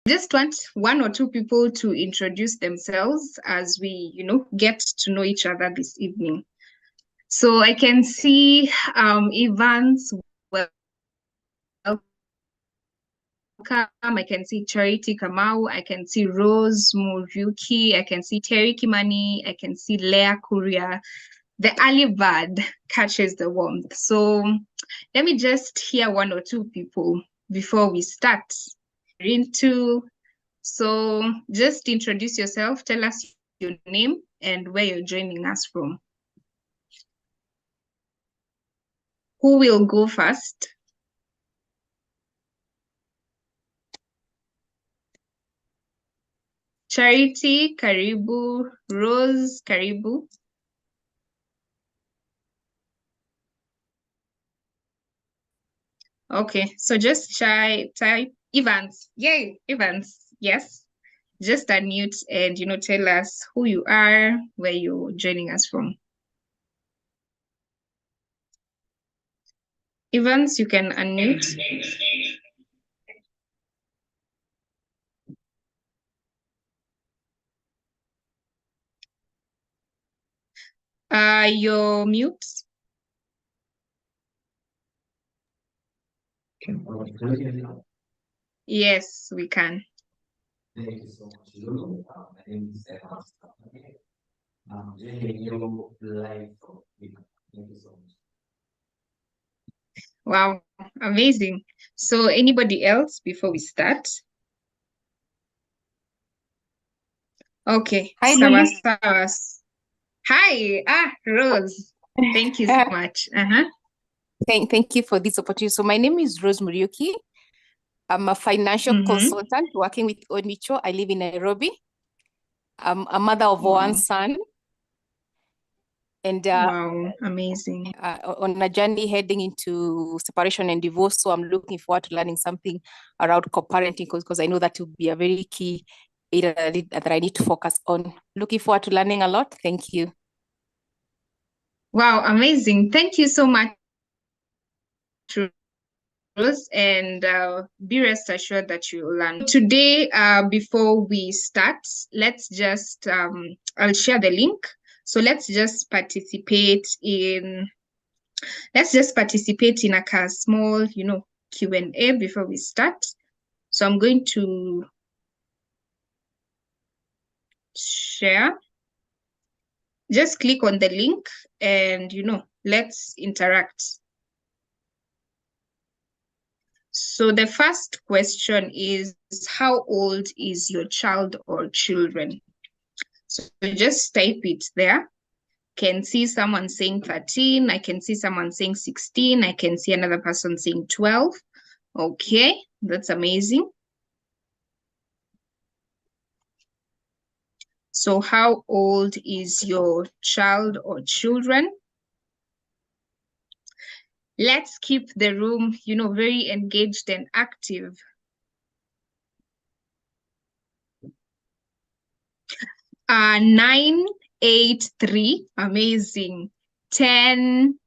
just want one or two people to introduce themselves as we, get to know each other this evening. So I can see Evans, welcome. I can see Charity Kamau. I can see Rose Muriuki. I can see Terry Kimani. I can see Leah Kuria. The early bird catches the warmth. So let me just hear one or two people before we start. So just introduce yourself, tell us your name and where you're joining us from. Who will go first? Charity, karibu. Rose, karibu. Okay, so just type Evans. Yay, Evans. Yes. Just unmute and, tell us who you are, where you're joining us from. Evans, you can unmute. You're mute. Yes, we can. Thank you so much, Lulu. My name is Evans. I'm joining you live from Vietnam. Thank you so much. Wow, amazing. So anybody else before we start? Okay, Hi, sawa, Lulu. sawa. Hi, Rose. Thank you so much. Thank you for this opportunity. So my name is Rose Muriuki. I'm a financial consultant working with Old Mutual. I live in Nairobi. I'm a mother of one son. And wow, amazing. On a journey heading into separation and divorce. So I'm looking forward to learning something around co-parenting because I know that will be a very key area that I need to focus on. Looking forward to learning a lot. Thank you. Wow, amazing. Thank you so much, Rose, and be rest assured that you'll learn. Today, before we start, let's just, I'll share the link. So let's just participate in a small, Q&A before we start. So I'm going to share. Just click on the link and, let's interact. So the first question is, how old is your child or children? So just type it there. Can see someone saying 13. I can see someone saying 16. I can see another person saying 12. Okay, that's amazing. So how old is your child or children? Let's keep the room, very engaged and active. 983, amazing. 10,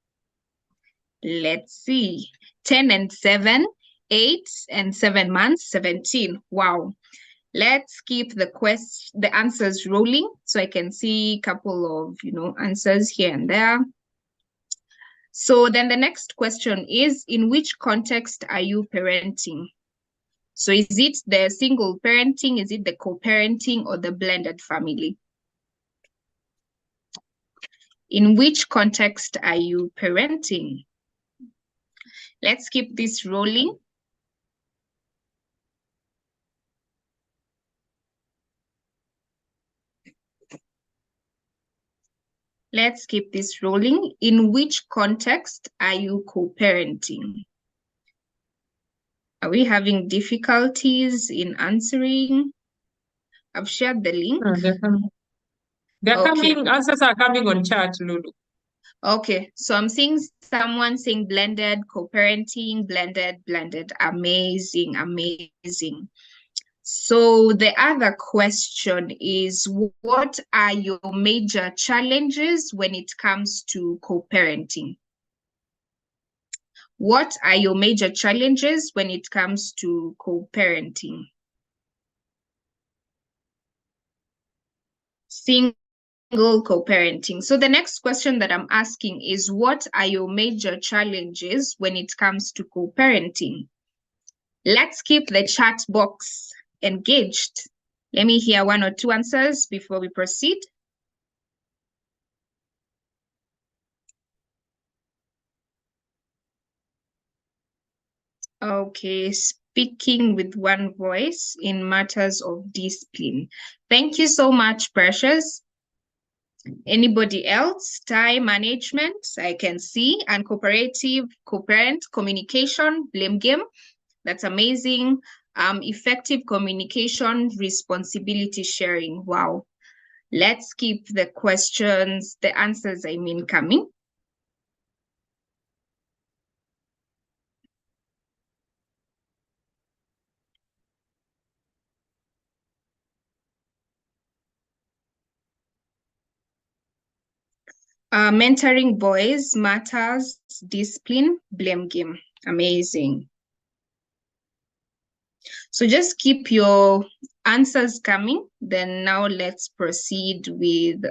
let's see, 10 and 7, 8 and 7 months, 17. Wow. Let's keep the answers rolling so I can see a couple of, answers here and there. So then the next question is, in which context are you parenting? So is it the single parenting, is it the co-parenting, or the blended family? In which context are you parenting? Let's keep this rolling. Let's keep this rolling. In which context are you co-parenting? Are we having difficulties in answering? I've shared the link. Answers are coming on chat, Lulu. Okay, so I'm seeing someone saying blended, co-parenting, blended. Amazing, amazing. So the other question is, what are your major challenges when it comes to co-parenting? What are your major challenges when it comes to co-parenting? single co-parenting. So the next question that I'm asking is, what are your major challenges when it comes to co-parenting? Let's keep the chat box engaged. Let me hear one or two answers before we proceed. Okay, speaking with one voice in matters of discipline. Thank you so much, Precious. Anybody else? Time management, I can see, and cooperative, co-parent, communication, blame game. That's amazing. Effective communication, responsibility sharing. Wow. Let's keep the questions, the answers, I mean, coming. Mentoring boys matters, discipline, blame game. Amazing. So just keep your answers coming. Then now let's proceed with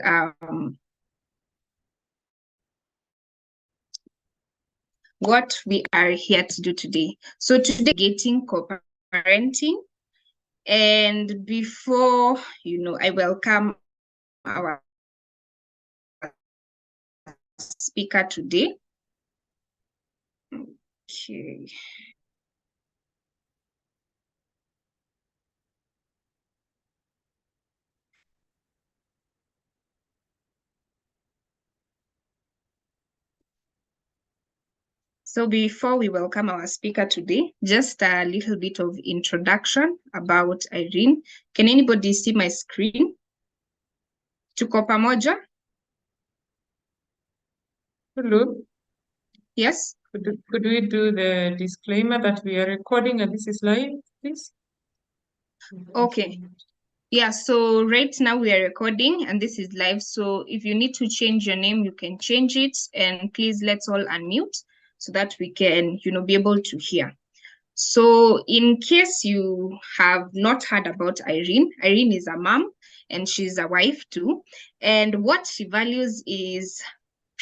what we are here to do today. So today, getting co-parenting. And before, I welcome our speaker today. Okay. So before we welcome our speaker today, just a little bit of introduction about Irene. Can anybody see my screen? Tuko pamoja? Hello. Yes? Could we do the disclaimer that we are recording and this is live, please? Okay. Yeah, so right now we are recording and this is live. So if you need to change your name, you can change it. And please let's all unmute so that we can, be able to hear. So in case you have not heard about Irene, Irene is a mom and she's a wife too. And what she values is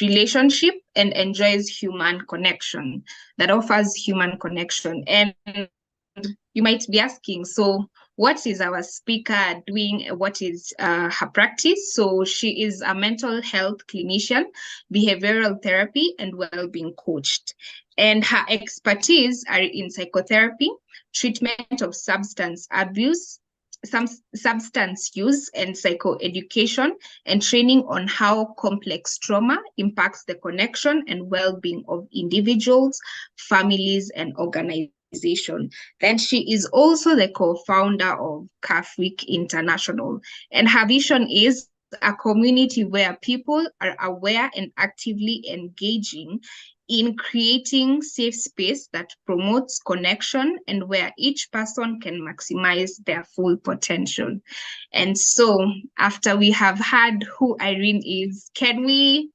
relationship and enjoys human connection, that offers human connection. And you might be asking, so what is our speaker doing? What is her practice? So she is a mental health clinician, behavioral therapy, and well-being coach. And her expertise are in psychotherapy, treatment of substance abuse, some substance use, and psychoeducation, and training on how complex trauma impacts the connection and well-being of individuals, families, and organizations. Then she is also the co-founder of CAFWIC International. And her vision is a community where people are aware and actively engaging in creating safe space that promotes connection and where each person can maximize their full potential. And so after we have heard who Irene is, can we,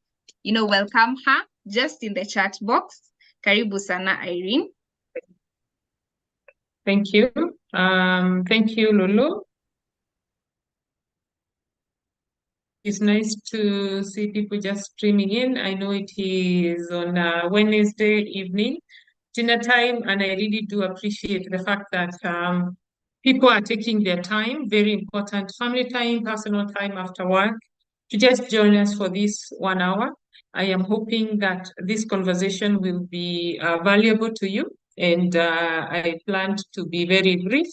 welcome her just in the chat box? Karibu sana, Irene. Thank you. Thank you, Lulu. It's nice to see people just streaming in. I know it is on a Wednesday evening, dinner time, and I really do appreciate the fact that people are taking their time, very important family time, personal time after work, to just join us for this 1 hour. I am hoping that this conversation will be valuable to you, and I planned to be very brief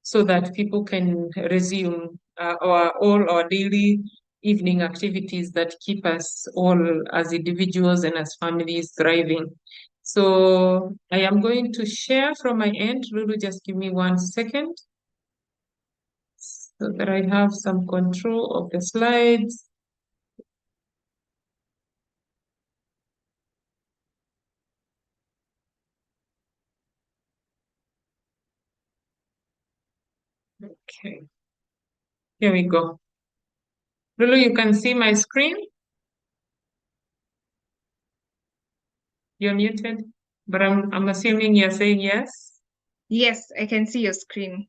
so that people can resume all our daily evening activities that keep us all as individuals and as families thriving. So I am going to share from my end. Lulu, just give me 1 second so that I have some control of the slides. Okay, here we go. Lulu, you can see my screen? You're muted, but I'm assuming you're saying yes? Yes, I can see your screen.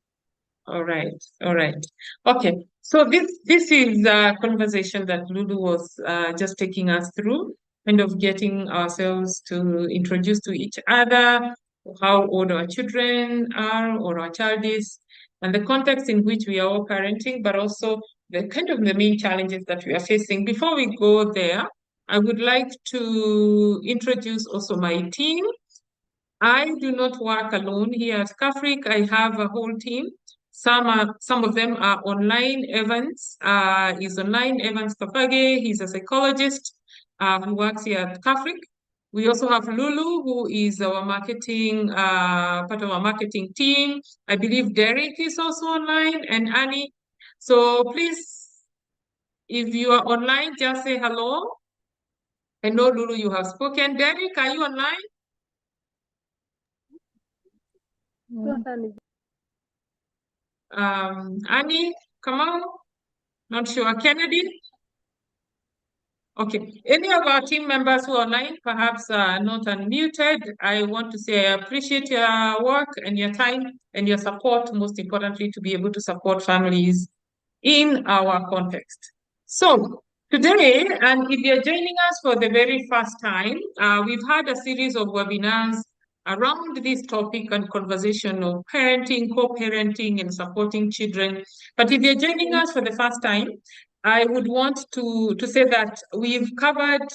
All right, all right. Okay, So this is a conversation that Lulu was just taking us through, kind of getting ourselves to introduce to each other, how old our children are or our child is, and the context in which we are all parenting, but also the kind of the main challenges that we are facing. Before we go there, I would like to introduce also my team. I do not work alone here at CAFRIC. I have a whole team. Some of them are online. Evans is online. Evans Kapage, he's a psychologist who works here at CAFRIC. We also have Lulu, who is our marketing, part of our marketing team. I believe Derek is also online, and Annie. So please, if you are online, just say hello. I know, Lulu, you have spoken. Derek, are you online? Annie, come on. Not sure. Kennedy? Okay. Any of our team members who are online, perhaps not unmuted, I want to say I appreciate your work and your time and your support, most importantly, to be able to support families in our context. So today, and if you're joining us for the very first time, we've had a series of webinars around this topic and conversation of parenting, co-parenting, and supporting children. But if you're joining us for the first time, I would want to say that we've covered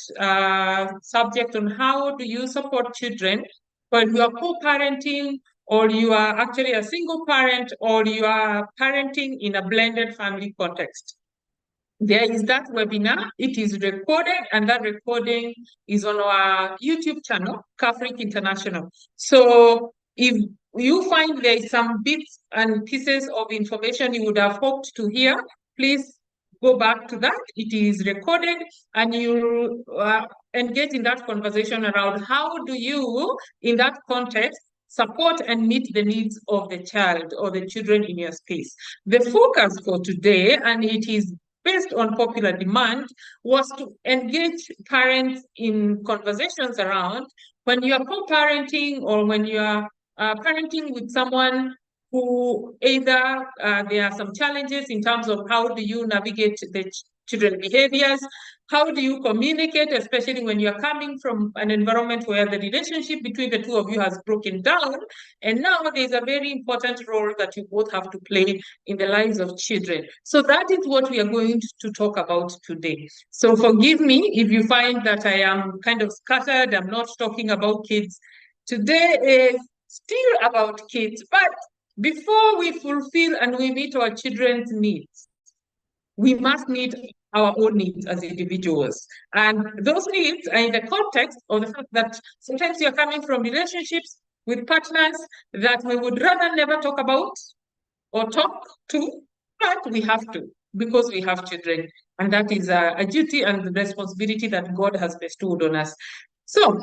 subject on how do you support children when you are co-parenting, or you are actually a single parent, or you are parenting in a blended family context. There is that webinar. It is recorded, and that recording is on our YouTube channel, CAFRIC International. So if you find there is some bits and pieces of information you would have hoped to hear, please go back to that. It is recorded, and you engage in that conversation around how do you, in that context, support and meet the needs of the child or the children in your space. The focus for today, and it is based on popular demand, was to engage parents in conversations around when you are co-parenting or when you are parenting with someone who either there are some challenges in terms of how do you navigate the children's behaviors, how do you communicate, especially when you're coming from an environment where the relationship between the two of you has broken down, and now there's a very important role that you both have to play in the lives of children. So that is what we are going to talk about today. So forgive me if you find that I am kind of scattered, I'm not talking about kids. Today is still about kids, but before we fulfill and we meet our children's needs, we must meet our own needs as individuals. And those needs are in the context of the fact that sometimes you're coming from relationships with partners that we would rather never talk about or talk to, but we have to because we have children. And that is a duty and responsibility that God has bestowed on us. So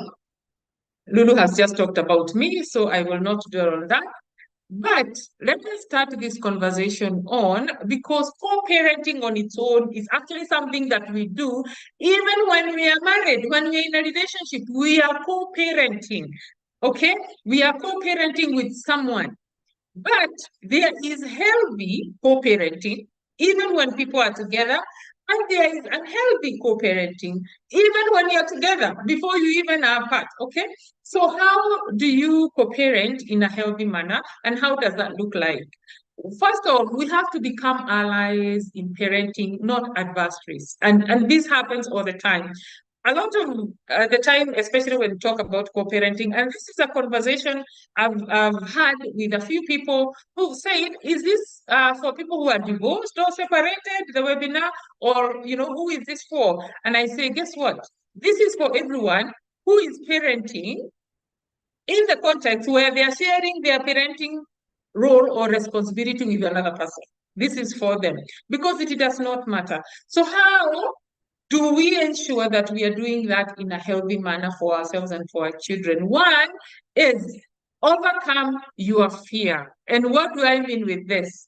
Lulu has just talked about me, so I will not dwell on that. But let us start this conversation on, because co-parenting on its own is actually something that we do even when we are married, when we are in a relationship, we are co-parenting, okay? We are co-parenting with someone. But there is healthy co-parenting even when people are together, and there is unhealthy co-parenting even when you're together, before you even are apart, okay? So how do you co-parent in a healthy manner, and how does that look like? First of all, we have to become allies in parenting, not adversaries. And this happens all the time. A lot of the time, especially when we talk about co-parenting, and this is a conversation I've had with a few people who said, is this for people who are divorced or separated, the webinar, or, you know, who is this for? And I say, guess what? This is for everyone who is parenting in the context where they are sharing their parenting role or responsibility with another person. This is for them because it does not matter. So how do we ensure that we are doing that in a healthy manner for ourselves and for our children? One is overcome your fear. And what do I mean with this?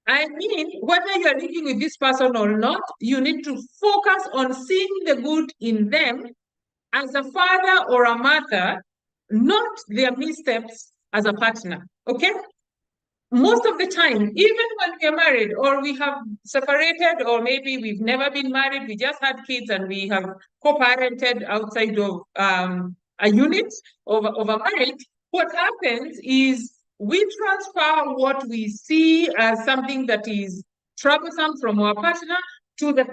I mean, whether you are living with this person or not, you need to focus on seeing the good in them as a father or a mother, not their missteps as a partner, okay? most of the time, even when we're married or we have separated, or maybe we've never been married, we just had kids and we have co-parented outside of a unit of a marriage, what happens is we transfer what we see as something that is troublesome from our partner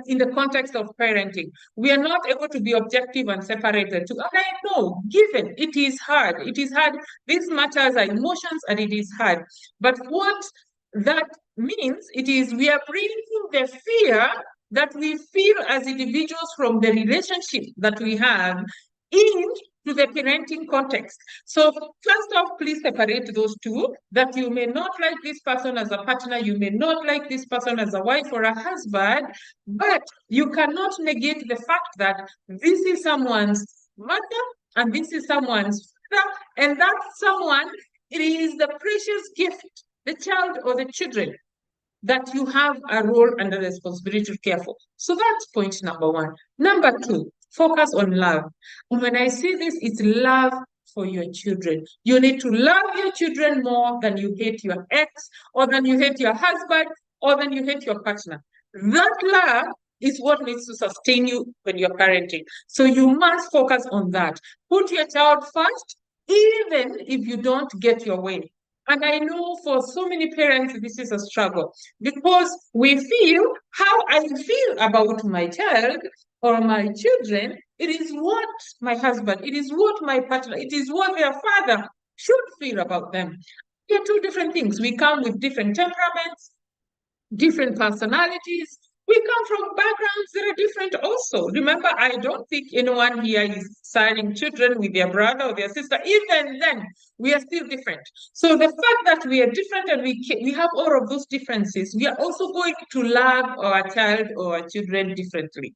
in the context of parenting. We are not able to be objective and separate the two. And I know, given it is hard, these matters are emotions and it is hard. But what that means, it is we are bringing the fear that we feel as individuals from the relationship that we have into the parenting context. So first off, please separate those two, that you may not like this person as a partner, you may not like this person as a wife or a husband, but you cannot negate the fact that this is someone's mother and this is someone's father, and that someone, it is the precious gift, the child or the children, that you have a role and a responsibility to care for. So that's point number one. Number two, focus on love. And when I say this, it's love for your children. You need to love your children more than you hate your ex, or than you hate your husband, or than you hate your partner. That love is what needs to sustain you when you're parenting. So you must focus on that. Put your child first, even if you don't get your way. And I know for so many parents, this is a struggle, because we feel how I feel about my child or my children, it is what my husband, it is what my partner, it is what their father should feel about them. They're two different things. We come with different temperaments, different personalities. We come from backgrounds that are different also. Remember, I don't think anyone here is signing children with their brother or their sister. Even then, we are still different. So the fact that we are different and we have all of those differences, we are also going to love our child or our children differently.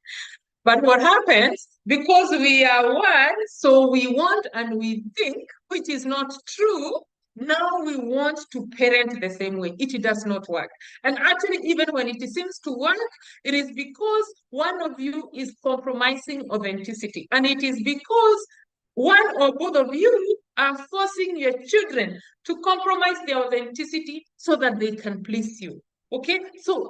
But what happens, because we are one, so we want and we think, which is not true, now we want to parent the same way. It does not work. And actually, even when it seems to work, it is because one of you is compromising authenticity. And it is because one or both of you are forcing your children to compromise their authenticity so that they can please you. Okay? So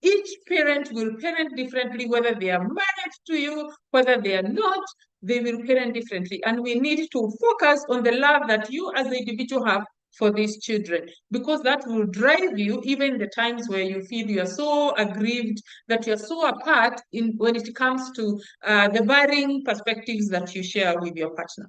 each parent will parent differently, whether they are married to you, whether they are not, they will parent differently. And we need to focus on the love that you as an individual have for these children, because that will drive you even the times where you feel you are so aggrieved, that you're so apart when it comes to the varying perspectives that you share with your partner.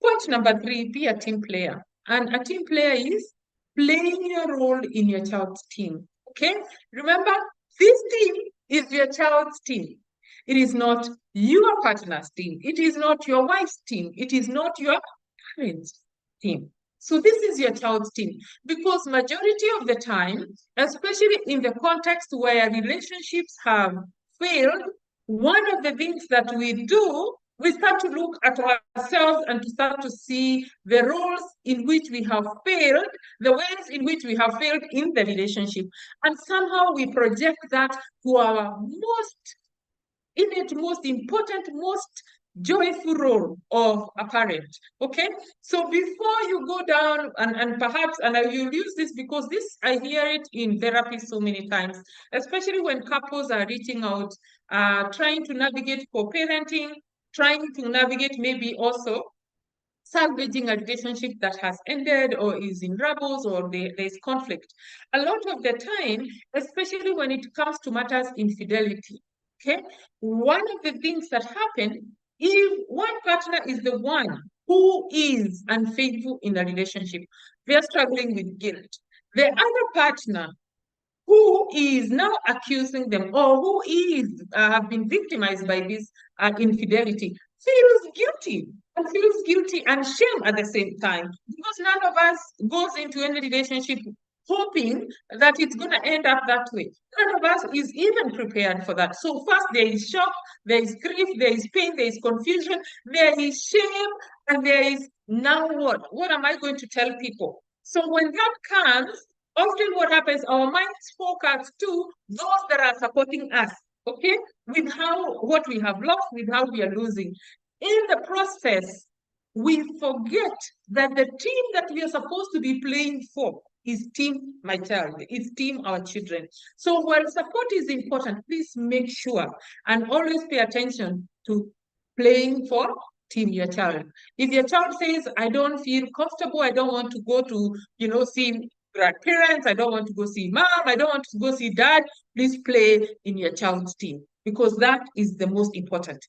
Point number three, be a team player. And a team player is playing your role in your child's team. Okay? Remember, this team is your child's team. It is not your partner's team. It is not your wife's team. It is not your parents' team. So this is your child's team, because majority of the time, especially in the context where relationships have failed, one of the things that we do, we start to look at ourselves and to start to see the roles in which we have failed, the ways in which we have failed in the relationship. And somehow we project that to our most innate, most important, most joyful role of a parent. Okay, so before you go down and perhaps, and I will use this because this, I hear it in therapy so many times, especially when couples are reaching out, trying to navigate co-parenting, trying to navigate maybe also salvaging a relationship that has ended or is in rubbles, or there's conflict. A lot of the time, especially when it comes to matters infidelity, okay, one of the things that happen, if one partner is the one who is unfaithful in a relationship, they're struggling with guilt. The other partner who is now accusing them, or who is have been victimized by this infidelity, feels guilty and shame at the same time, because none of us goes into any relationship hoping that it's going to end up that way. None of us is even prepared for that. So first there is shock, there is grief, there is pain, there is confusion, there is shame, and there is, now what? What am I going to tell people? So when that comes, often what happens, our minds focus to those that are supporting us, okay, with what we have lost, with how we are losing. In the process, we forget that the team that we are supposed to be playing for is team my child, it's team our children. So while support is important, please make sure and always pay attention to playing for team your child. If your child says, I don't feel comfortable, I don't want to go to, see grandparents, I don't want to go see mom, I don't want to go see dad, please play in your child's team, because that is the most important.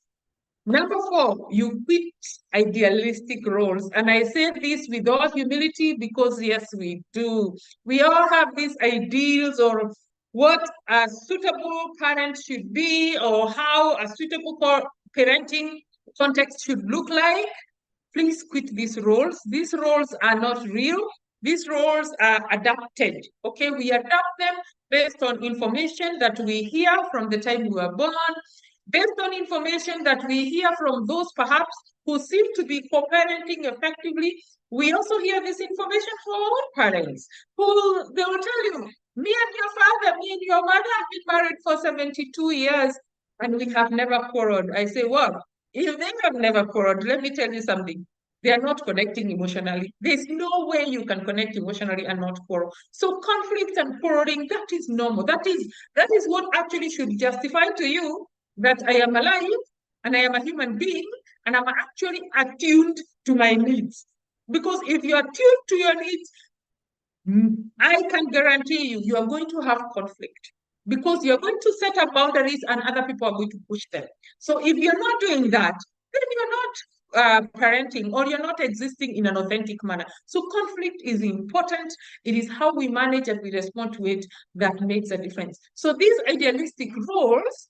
Number 4, you quit idealistic roles. And I say this with all humility because, yes, we do. We all have these ideals or what a suitable parent should be or how a suitable parenting context should look like. Please quit these roles. These roles are not real. These roles are adapted. Okay, we adapt them based on information that we hear from the time we were born, based on information that we hear from those perhaps who seem to be co-parenting effectively. We also hear this information from our own parents, who they will tell you, me and your father, me and your mother have been married for 72 years and we have never quarreled. I say, well, if they have never quarreled, let me tell you something. They are not connecting emotionally. There's no way you can connect emotionally and not quarrel. So conflict and quarreling, that is normal. That is what actually should justify to you that I am alive and I am a human being and I'm actually attuned to my needs. Because if you are tuned to your needs, I can guarantee you are going to have conflict, because you're going to set up boundaries and other people are going to push them. So if you're not doing that, then you're not parenting, or you're not existing in an authentic manner. So conflict is important. It is how we manage and we respond to it that makes a difference. So these idealistic roles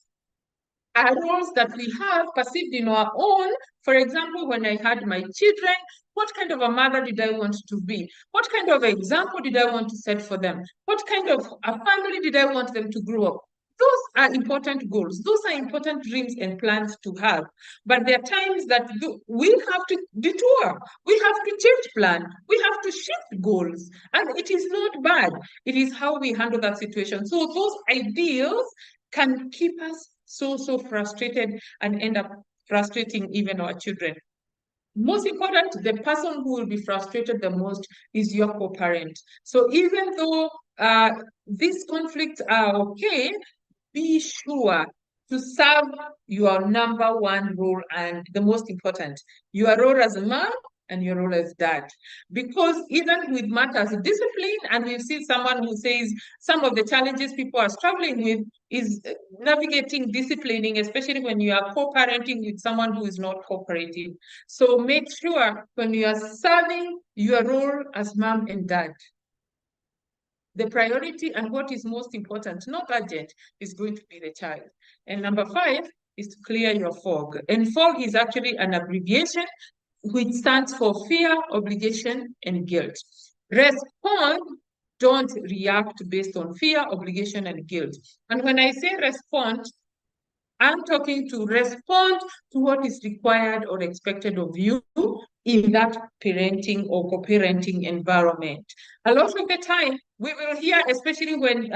are roles that we have perceived in our own. For example, when I had my children, what kind of a mother did I want to be? What kind of example did I want to set for them? What kind of a family did I want them to grow up? Those are important goals. Those are important dreams and plans to have. But there are times that we have to detour. We have to change plan. We have to shift goals. And it is not bad. It is how we handle that situation. So those ideals can keep us so frustrated and end up frustrating even our children. Most important, the person who will be frustrated the most is your co-parent. So even though these conflicts are okay, be sure to serve your number 1 role, and the most important, your role as a mom and your role as dad. Because even with matters of discipline, and we've seen someone who says some of the challenges people are struggling with is navigating disciplining, especially when you are co-parenting with someone who is not cooperative. So make sure when you are serving your role as mom and dad, the priority and what is most important, not urgent, is going to be the child. And number 5 is to clear your fog. And fog is actually an abbreviation which stands for fear, obligation, and guilt. Respond, don't react based on fear, obligation, and guilt. And when I say respond, I'm talking to respond to what is required or expected of you in that parenting or co-parenting environment. A lot of the time, we will hear, especially when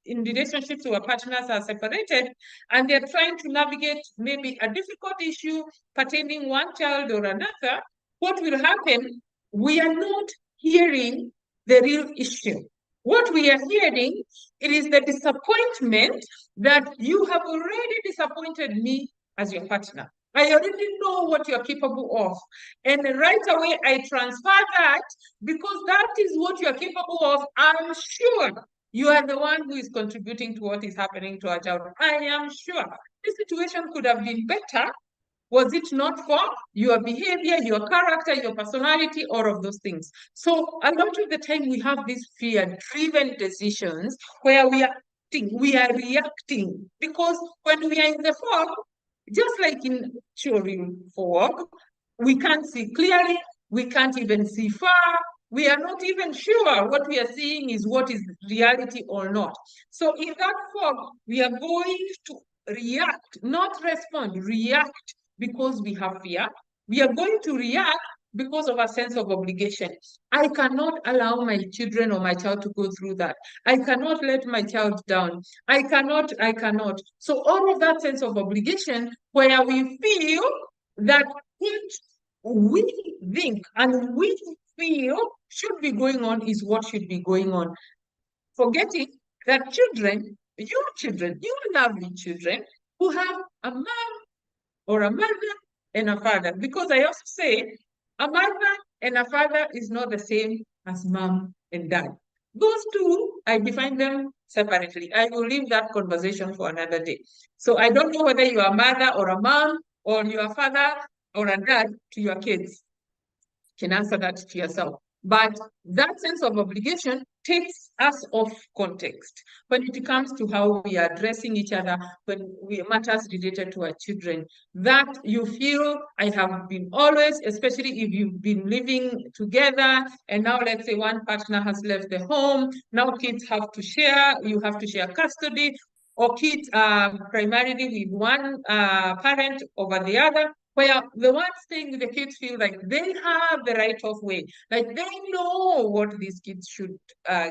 in relationships where partners are separated and they're trying to navigate maybe a difficult issue pertaining one child or another, what will happen? We are not hearing the real issue. What we are hearing, it is the disappointment that you have already disappointed me as your partner. I already know what you're capable of. And right away, I transfer that because that is what you're capable of. I'm sure you are the one who is contributing to what is happening to our child. I am sure. This situation could have been better was it not for your behavior, your character, your personality, all of those things. So a lot of the time we have these fear-driven decisions where we are reacting, because when we are in the fog, just like in theory fog, we can't see clearly, we can't even see far, we are not even sure what we are seeing is what is reality or not. So in that fog, we are going to react, not respond, react, because we have fear. We are going to react because of a sense of obligation. I cannot allow my children or my child to go through that. I cannot let my child down. I cannot. So all of that sense of obligation where we feel that we think and we feel should be going on is what should be going on. Forgetting that children, your lovely children, who have a mom or a mother and a father. Because I also say a mother and a father is not the same as mom and dad. Those two, I define them separately. I will leave that conversation for another day. So I don't know whether you are a mother or a mom or you are a father or a dad to your kids. You can answer that to yourself. But that sense of obligation takes us off context when it comes to how we are addressing each other, when we matters related to our children. That you feel I have been always, especially if you've been living together, and now let's say one partner has left the home, now kids have to share, you have to share custody, or kids are primarily with one parent over the other, where the ones staying with the kids feel like they have the right of way, like they know what these kids should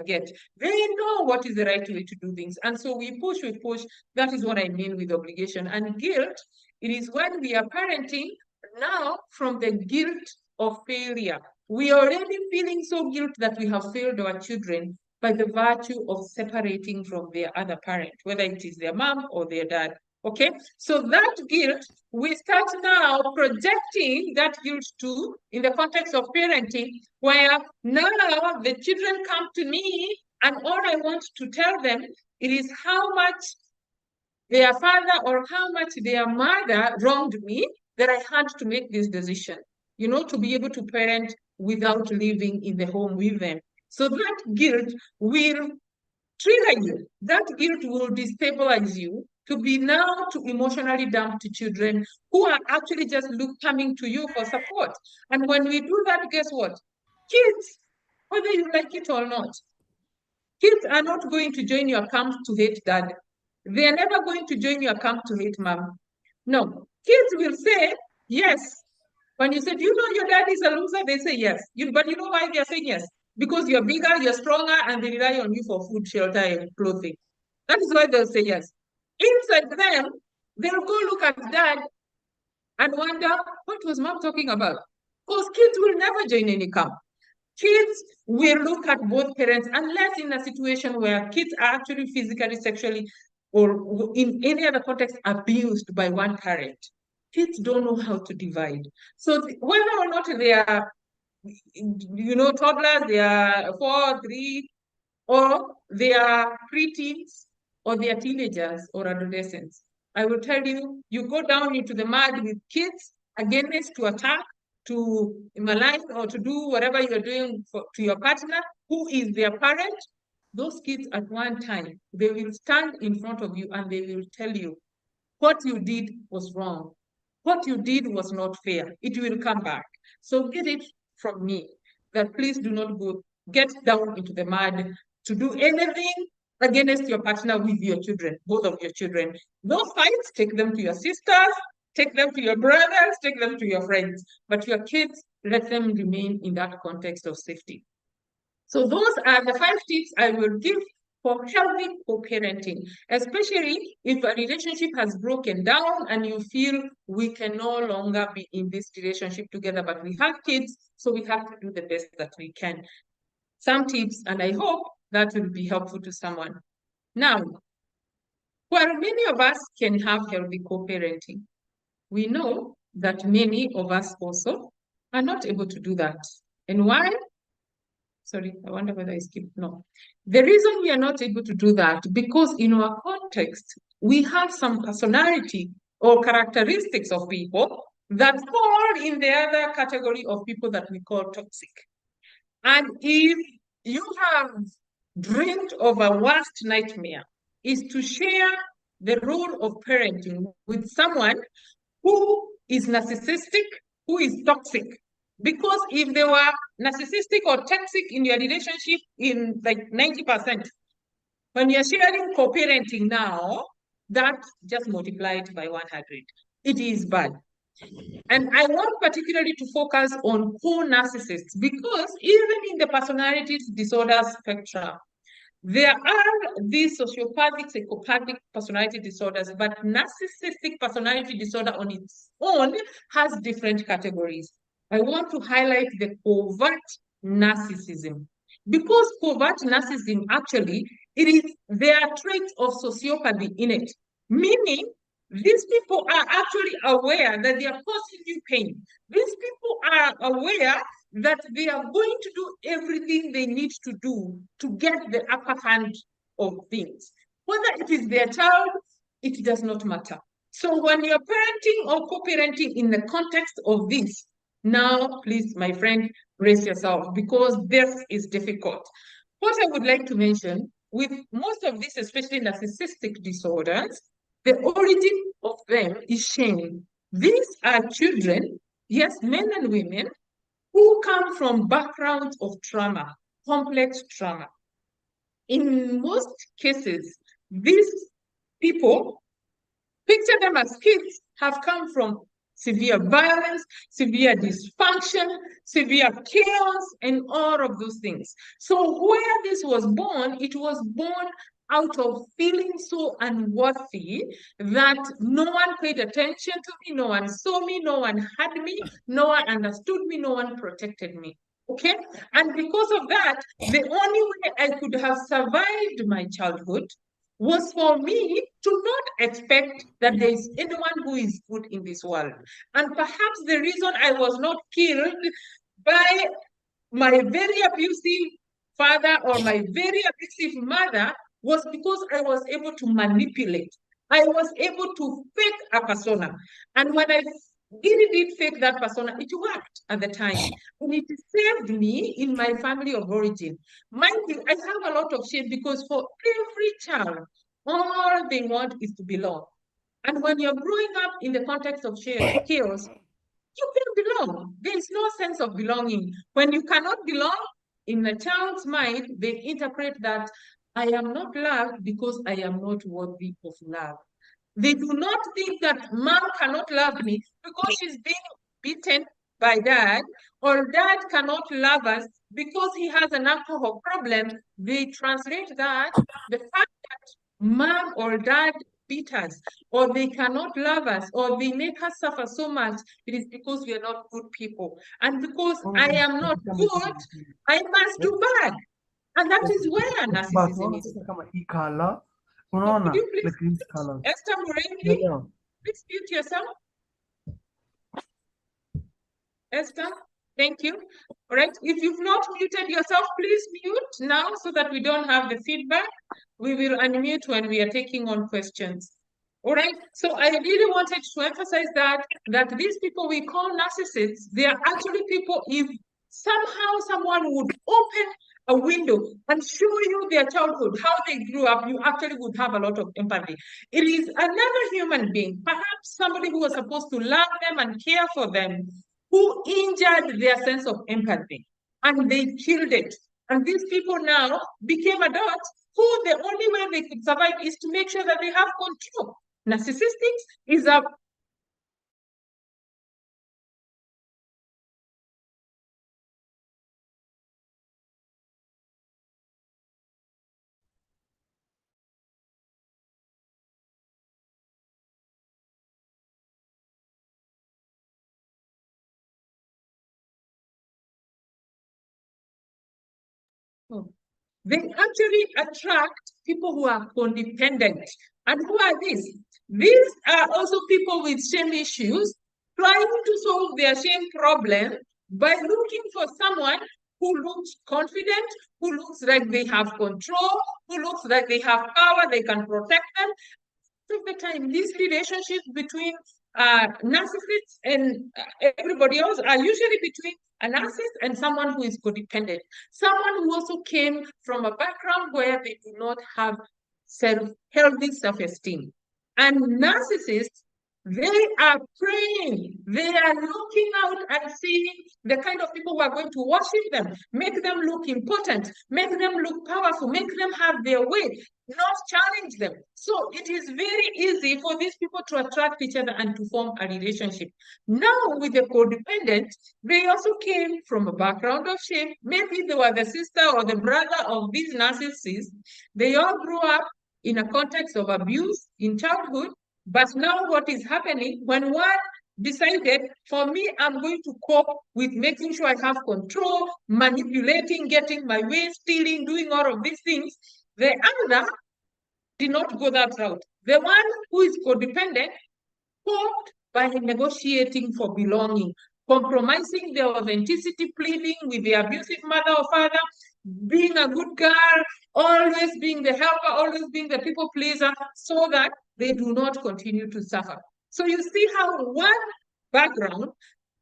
get. They know what is the right way to do things. And so we push. That is what I mean with obligation. And guilt, it is when we are parenting now from the guilt of failure. We are already feeling so guilt that we have failed our children by the virtue of separating from their other parent, whether it is their mom or their dad. Okay, so that guilt, we start now projecting that guilt too in the context of parenting, where now the children come to me and all I want to tell them it is how much their father or how much their mother wronged me that I had to make this decision, to be able to parent without living in the home with them. So that guilt will trigger you. That guilt will destabilize you to be now to emotionally dump to children who are actually just coming to you for support. And when we do that, guess what? Kids, whether you like it or not, kids are not going to join your camp to hate dad. They are never going to join your camp to hate mom. No, kids will say yes. When you said, your dad is a loser, they say yes. But you know why they are saying yes? Because you're bigger, you're stronger, and they rely on you for food, shelter, and clothing. That is why they'll say yes. Inside them, they'll go look at dad and wonder, what was mom talking about? Because kids will never join any camp. Kids will look at both parents unless in a situation where kids are actually physically, sexually, or in any other context abused by one parent. Kids don't know how to divide. So whether or not they are, toddlers, they are 4, 3, or they are preteens, or they are teenagers or adolescents, I will tell you, you go down into the mud with kids against to attack, to malign, or to do whatever you're doing to your partner, who is their parent. Those kids at one time, they will stand in front of you and they will tell you, what you did was wrong. What you did was not fair. It will come back. So get it from me that please do not get down into the mud to do anything against your partner with your children, both of your children. Those fights, take them to your sisters, take them to your brothers, take them to your friends. But your kids, let them remain in that context of safety. So those are the 5 tips I will give for healthy co-parenting, especially if a relationship has broken down and you feel we can no longer be in this relationship together, but we have kids, so we have to do the best that we can. Some tips, and I hope that will be helpful to someone. Now, while many of us can have healthy co-parenting, we know that many of us also are not able to do that. And why? Sorry, I wonder whether I skipped. No. The reason we are not able to do that, because in our context, we have some personality or characteristics of people that fall in the other category of people that we call toxic. And if you have dreamed of a worst nightmare, is to share the role of parenting with someone who is narcissistic, who is toxic. Because if they were narcissistic or toxic in your relationship in like 90%, when you're sharing co-parenting now, that just multiplied by 100. It is bad. And I want particularly to focus on co-narcissists because even in the personality disorder spectrum, there are these sociopathic, psychopathic personality disorders, but narcissistic personality disorder on its own has different categories. I want to highlight the covert narcissism. Because covert narcissism, actually, it is their trait of sociopathy in it, meaning these people are actually aware that they are causing you pain. These people are aware that they are going to do everything they need to do to get the upper hand of things. Whether it is their child, it does not matter. So when you're parenting or co-parenting in the context of this, now, please, my friend, brace yourself, because this is difficult. What I would like to mention, with most of these, especially narcissistic disorders, the origin of them is shame. These are children, yes, men and women, who come from backgrounds of trauma, complex trauma. In most cases, these people, picture them as kids, have come from severe violence, severe dysfunction, severe chaos, and all of those things. So where this was born, it was born out of feeling so unworthy that no one paid attention to me, no one saw me, no one had me, no one understood me, no one protected me. Okay? And because of that, the only way I could have survived my childhood was for me to not expect that there is anyone who is good in this world. And perhaps the reason I was not killed by my very abusive father or my very abusive mother was because I was able to manipulate. I was able to fake a persona. And when I did fake that persona, it worked at the time. And it saved me in my family of origin. Mind you, I have a lot of shame because for every child, all they want is to belong. And when you're growing up in the context of chaos, you can belong. There is no sense of belonging. When you cannot belong, in a child's mind, they interpret that I am not loved because I am not worthy of love. They do not think that mom cannot love me because she's being beaten by dad, or dad cannot love us because he has an alcohol problem. They translate that the fact that mom or dad beat us, or they cannot love us, or they make us suffer so much, it is because we are not good people. And because I am not good, I must do bad. And that is where narcissism is. So could you please, Esther Morelli, please mute yourself. Esther, thank you. All right, if you've not muted yourself, please mute now so that we don't have the feedback. We will unmute when we are taking on questions. All right, so I really wanted to emphasize that these people we call narcissists, they are actually people, if somehow someone would open a window and show you their childhood, how they grew up, you actually would have a lot of empathy. It is another human being, perhaps somebody who was supposed to love them and care for them, who injured their sense of empathy, and they killed it. And these people now became adults who the only way they could survive is to make sure that they have control. Narcissistic is a they actually attract people who are codependent. And who are these? These are also people with shame issues trying to solve their shame problem by looking for someone who looks confident, who looks like they have control, who looks like they have power, they can protect them. Most of the time, these relationships between narcissists and everybody else are usually between a narcissist and someone who is codependent, someone who also came from a background where they do not have healthy self-esteem. And narcissists, they are praying, they are looking out and seeing the kind of people who are going to worship them, make them look important, make them look powerful, make them have their way, not challenge them. So it is very easy for these people to attract each other and to form a relationship. Now with the codependent, they also came from a background of shame. Maybe they were the sister or the brother of these narcissists. They all grew up in a context of abuse in childhood. But now what is happening, when one decided, for me, I'm going to cope with making sure I have control, manipulating, getting my way, stealing, doing all of these things. The other did not go that route. The one who is codependent coped by negotiating for belonging, compromising their authenticity, pleading with the abusive mother or father, being a good girl, always being the helper, always being the people pleaser, so that they do not continue to suffer. So you see how one background,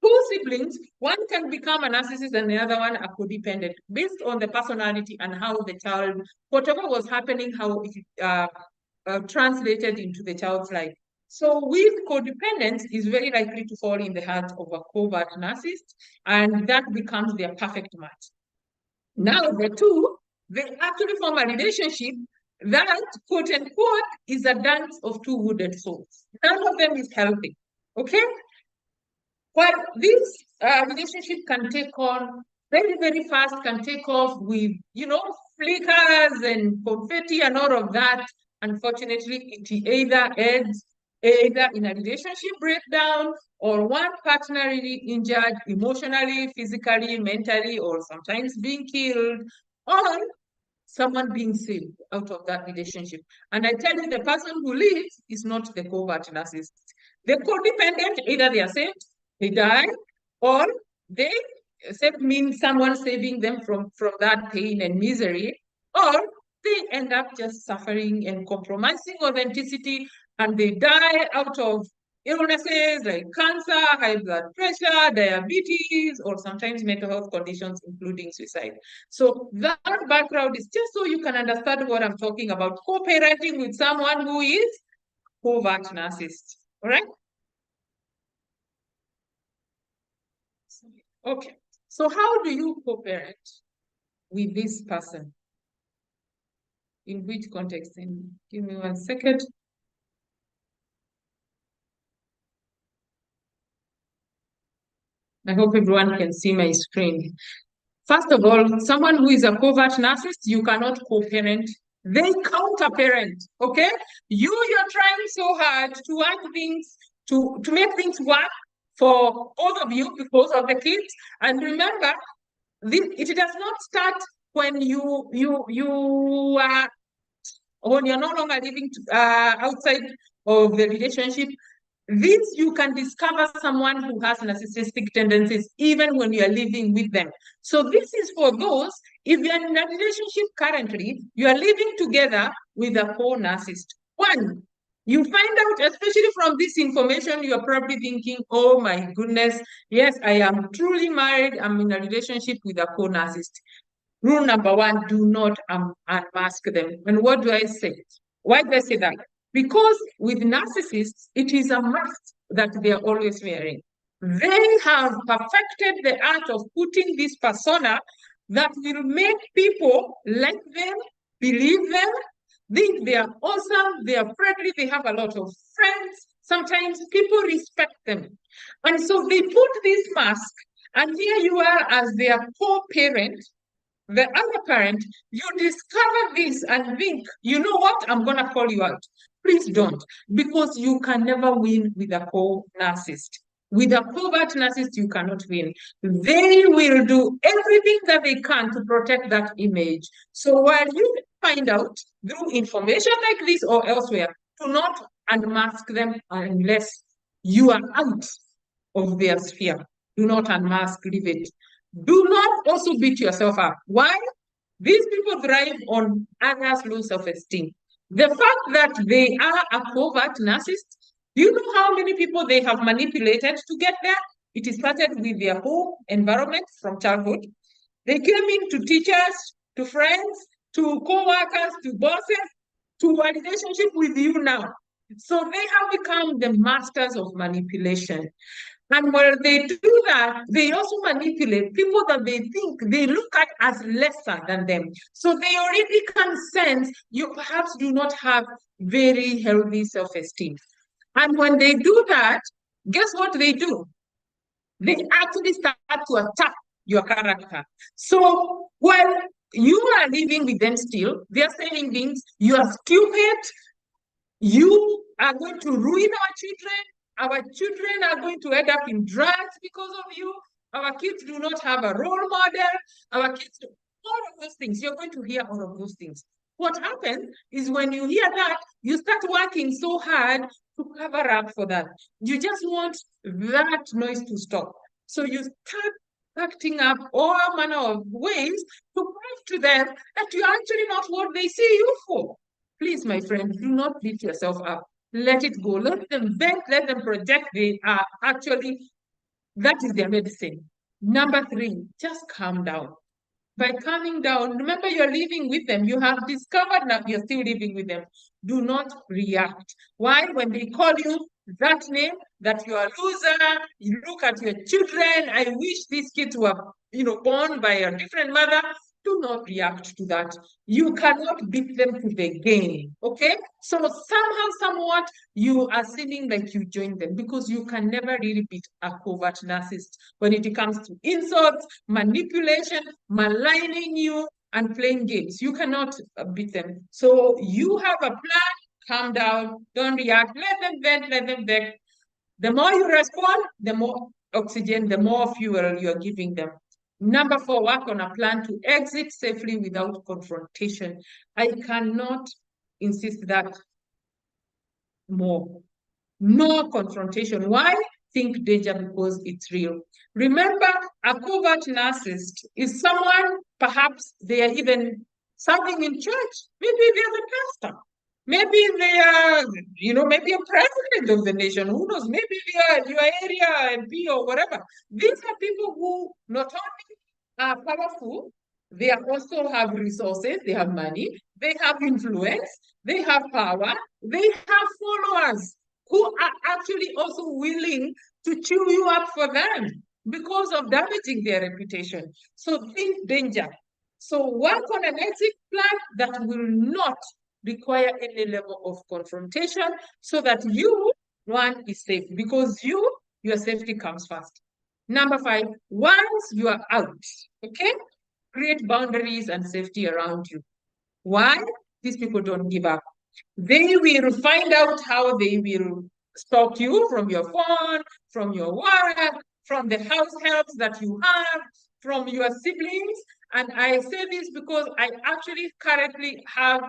two siblings, one can become a narcissist and the other one a codependent, based on the personality and how the child, whatever was happening, how it translated into the child's life. So with codependence is very likely to fall in the hands of a covert narcissist, and that becomes their perfect match. Now the two, they actually form a relationship that, quote unquote, is a dance of two wounded souls. None of them is healthy, okay? Well, this relationship can take on very, very fast, can take off with, flickers and confetti and all of that. Unfortunately, it either ends either in a relationship breakdown or one partner really injured emotionally, physically, mentally, or sometimes being killed, or someone being saved out of that relationship. And I tell you, the person who leaves is not the covert narcissist. The codependent, either they are saved, they die, or they saved means someone saving them from that pain and misery, or they end up just suffering and compromising authenticity, and they die out of illnesses like cancer, high blood pressure, diabetes, or sometimes mental health conditions, including suicide. So that background is just so you can understand what I'm talking about, co-parenting with someone who is covert narcissist, all right? Okay, so how do you co-parent with this person? In which context? Give me 1 second. I hope everyone can see my screen. First of all, someone who is a covert narcissist, you cannot co-parent. They counter-parent, okay? You're trying so hard to work things, to make things work for all of you because of the kids. And remember, it does not start when when you're no longer living outside of the relationship. This, you can discover someone who has narcissistic tendencies even when you're living with them. So this is for those, if you're in a relationship currently, you are living together with a co-narcissist. One, you find out, especially from this information, you're probably thinking, oh my goodness, yes, I am truly married, I'm in a relationship with a co-narcissist. Rule number one, do not unmask them. And what do I say? Why do I say that? Because with narcissists, it is a mask that they are always wearing. They have perfected the art of putting this persona that will make people like them, believe them, think they are awesome, they are friendly, they have a lot of friends. Sometimes people respect them. And so they put this mask, and here you are as their co-parent, the other parent, you discover this and think, you know what, I'm going to call you out. Please don't, because you can never win with a co-narcissist. With a covert narcissist, you cannot win. They will do everything that they can to protect that image. So while you find out through information like this or elsewhere, do not unmask them unless you are out of their sphere. Do not unmask, leave it. Do not also beat yourself up. Why? These people thrive on others' low self-esteem. The fact that they are a covert narcissist, do you know how many people they have manipulated to get there? It started with their home environment from childhood. They came into teachers, to friends, to co-workers, to bosses, to a relationship with you now. So they have become the masters of manipulation. And while they do that, they also manipulate people that they think they look at as lesser than them. So they already can sense you perhaps do not have very healthy self-esteem. And when they do that, guess what they do? They actually start to attack your character. So while you are living with them still, they are saying things, you are stupid, you are going to ruin our children, Our children are going to end up in drugs because of you. Our kids do not have a role model. Our kids do all of those things. You're going to hear all of those things. What happens is when you hear that, you start working so hard to cover up for that. You just want that noise to stop. So you start acting up all manner of ways to prove to them that you're actually not what they see you for. Please, my friend, do not beat yourself up. Let it go. Let them vent, let them project. They are actually, that is their medicine. Number 3, just calm down. By calming down, remember you're living with them. You have discovered now you're still living with them. Do not react. Why? When they call you that name, that you are a loser, you look at your children, I wish these kids were, born by a different mother. Do not react to that. You cannot beat them to the game, okay? So somehow, somewhat, you are seeming like you joined them because you can never really beat a covert narcissist when it comes to insults, manipulation, maligning you, and playing games. You cannot beat them. So you have a plan, calm down, don't react, let them vent, let them vent. The more you respond, the more oxygen, the more fuel you're giving them. Number 4, work on a plan to exit safely without confrontation. I cannot insist that more. No confrontation. Why? Think danger because it's real. Remember, a covert narcissist is someone, perhaps they are even serving in church. Maybe they're the pastor. Maybe they are, maybe a president of the nation. Who knows? Maybe they are your area MP or whatever. These are people who not only are powerful, they also have resources, they have money, they have influence, they have power, they have followers who are actually also willing to chew you up for them because of damaging their reputation. So think danger. So work on an exit plan that will not require any level of confrontation so that you, one, is safe because your safety comes first. Number 5, once you are out, okay, create boundaries and safety around you. Why? These people don't give up. They will find out how they will stalk you from your phone, from your work, from the house helps that you have, from your siblings. And I say this because I actually currently have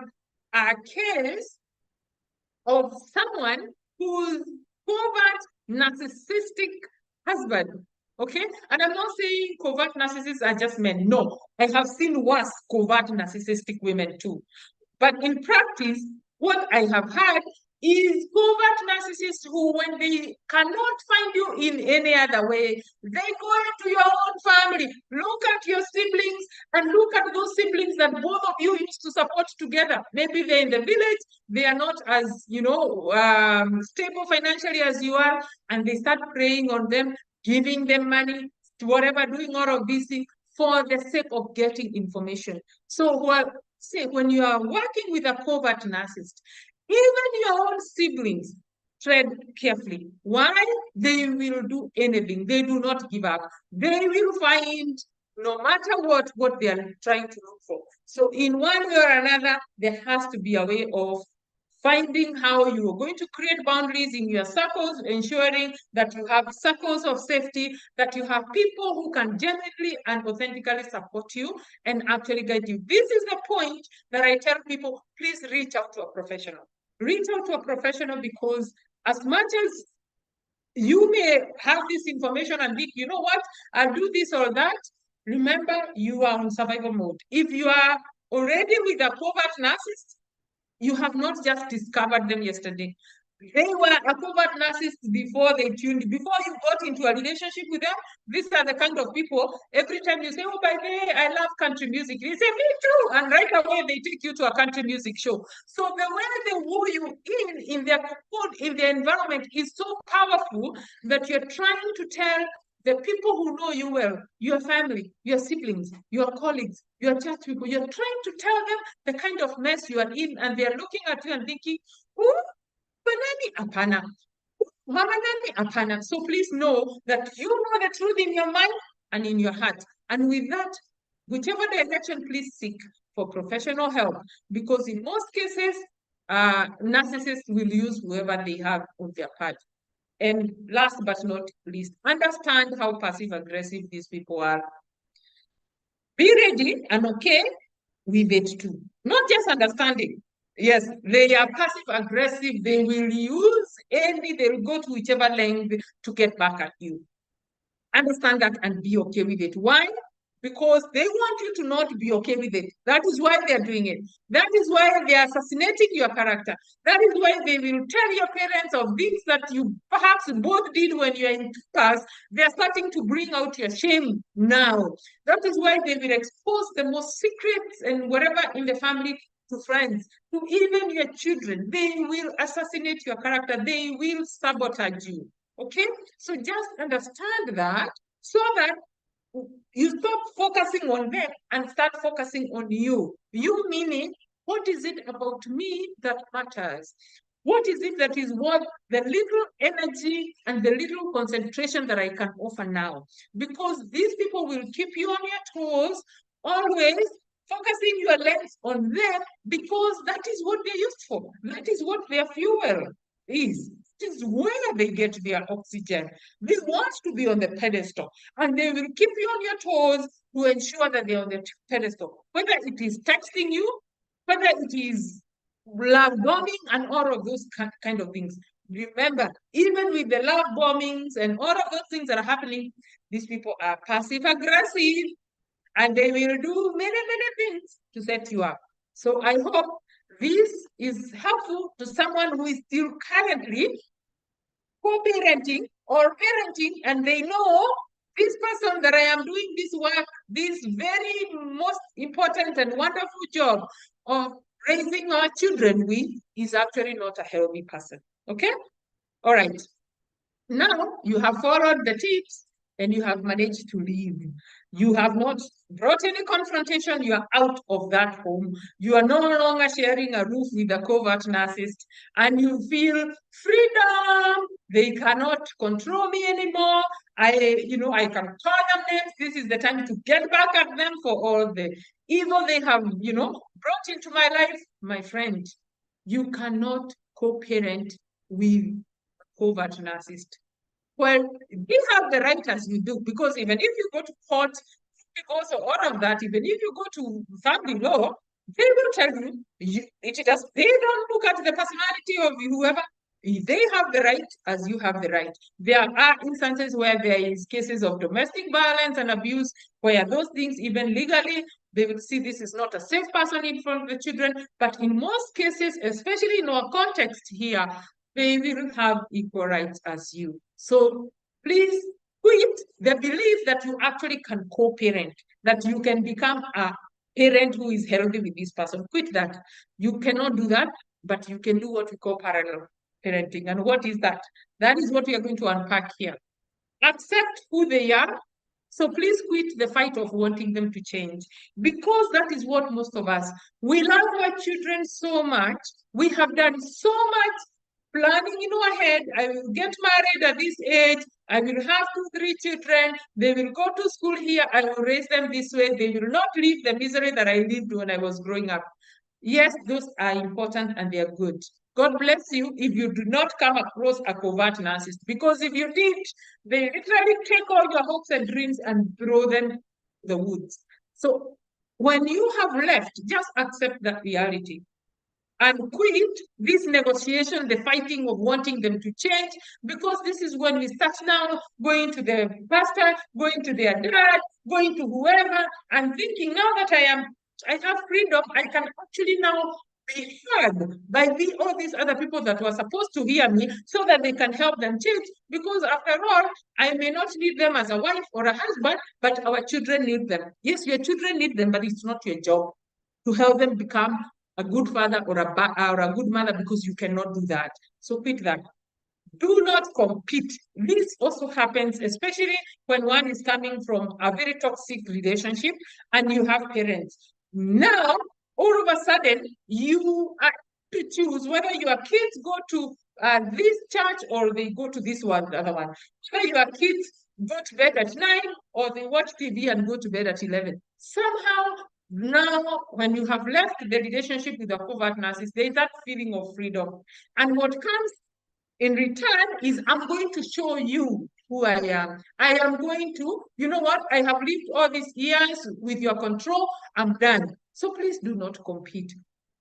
a case of someone whose covert narcissistic husband, okay? And I'm not saying covert narcissists are just men. No, I have seen worse covert narcissistic women too. But in practice, what I have had is covert narcissists who, when they cannot find you in any other way, they go into your own family, look at your siblings, and look at those siblings that both of you used to support together. Maybe they're in the village, they are not as, stable financially as you are, and they start preying on them, giving them money, whatever, doing all of these things for the sake of getting information. So when you are working with a covert narcissist, even your own siblings, tread carefully. Why? They will do anything. They do not give up. They will find, no matter what they are trying to look for. So in one way or another, there has to be a way of finding how you are going to create boundaries in your circles, ensuring that you have circles of safety, that you have people who can genuinely and authentically support you and actually guide you. This is the point that I tell people, please reach out to a professional. Reach out to a professional because as much as you may have this information and think, you know what, I'll do this or that, remember, you are on survival mode. If you are already with a covert narcissist, you have not just discovered them yesterday. They were a covert narcissist before before you got into a relationship with them. These are the kind of people, every time you say, oh, by the way, I love country music, they say, me too. And right away, they take you to a country music show. So the way they woo you in their code, in their environment is so powerful that you're trying to tell the people who know you well, your family, your siblings, your colleagues, your church people, you're trying to tell them the kind of mess you are in, and they're looking at you and thinking, oh, banani apana, mama nani apana. So please know that you know the truth in your mind and in your heart. And with that, whichever direction, please seek for professional help, because in most cases, narcissists will use whoever they have on their part. And last but not least, understand how passive-aggressive these people are. Be ready and okay with it too. Not just understanding. Yes, they are passive-aggressive. They will use they'll go to whichever length to get back at you. Understand that and be okay with it. Why? Because they want you to not be okay with it. That is why they're doing it. That is why they are assassinating your character. That is why they will tell your parents of things that you perhaps both did when you are in class. They're starting to bring out your shame now. That is why they will expose the most secrets and whatever in the family to friends, to even your children. They will assassinate your character. They will sabotage you. Okay? So just understand that so that you stop focusing on them and start focusing on you. You meaning, what is it about me that matters? What is it that is worth the little energy and the little concentration that I can offer now? Because these people will keep you on your toes, always focusing your lens on them, because that is what they're used for. That is what their fuel is. It is where they get their oxygen. They want to be on the pedestal, and they will keep you on your toes to ensure that they're on the pedestal. Whether it is texting you, whether it is love bombing and all of those kind of things. Remember, even with the love bombings and all of those things that are happening, these people are passive aggressive, and they will do many, many things to set you up. So I hope this is helpful to someone who is still currently co-parenting or parenting, and they know this person that I am doing this work, this very most important and wonderful job of raising our children with, is actually not a healthy person. Okay? All right. Now you have followed the tips and you have managed to leave. You have not brought any confrontation. You are out of that home. You are no longer sharing a roof with a covert narcissist, and you feel freedom. They cannot control me anymore. I can call them names. This is the time to get back at them for all the evil they have, brought into my life. My friend, you cannot co-parent with covert narcissist. Well, they have the right as you do, because even if you go to court, because of all of that, even if you go to family law, they will tell you, they don't look at the personality of whoever. They have the right as you have the right. There are instances where there is cases of domestic violence and abuse, where those things, even legally, they will see this is not a safe person in front of the children. But in most cases, especially in our context here, they will have equal rights as you. So please quit the belief that you actually can co-parent, that you can become a parent who is healthy with this person. Quit that. You cannot do that, but you can do what we call parallel parenting. And what is that? That is what we are going to unpack here. Accept who they are. So please quit the fight of wanting them to change, because that is what most of us, we love our children so much. We have done so much planning in our head. I will get married at this age. I will have 2-3 children. They will go to school here. I will raise them this way. They will not live the misery that I lived when I was growing up. Yes, those are important and they are good. God bless you if you do not come across a covert narcissist, because if you did, they literally take all your hopes and dreams and throw them in the woods. So when you have left, just accept that reality and quit this negotiation, the fighting of wanting them to change, because this is when we start now going to the pastor, going to their dad, going to whoever, and thinking now that I have freedom, I can actually now be heard by all these other people that were supposed to hear me, so that they can help them change. Because after all, I may not need them as a wife or a husband, but our children need them. Yes, your children need them, but it's not your job to help them become a good father or a good mother, because you cannot do that. So quit that. Do not compete. This also happens, especially when one is coming from a very toxic relationship and you have parents. Now, all of a sudden, you are to choose whether your kids go to this church or they go to this one, the other one. Whether your kids go to bed at 9 or they watch TV and go to bed at 11. Somehow, now, when you have left the relationship with a covert narcissist, there is that feeling of freedom. And what comes in return is I'm going to show you who I am. I am going to, you know what? I have lived all these years with your control. I'm done. So please do not compete.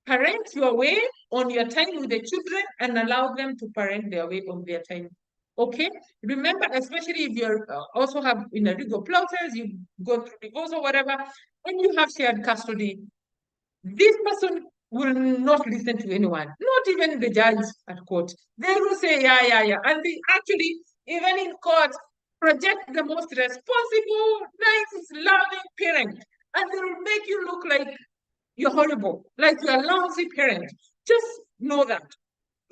Parent your way on your time with the children and allow them to parent their way on their time. Okay? Remember, especially if you're also have in a legal process, you go through divorce or whatever, when you have shared custody, this person will not listen to anyone, not even the judge at court. They will say, yeah. And they actually, even in court, project the most responsible, nice, loving parent. And they will make you look like you're horrible, like you're a lousy parent. Just know that,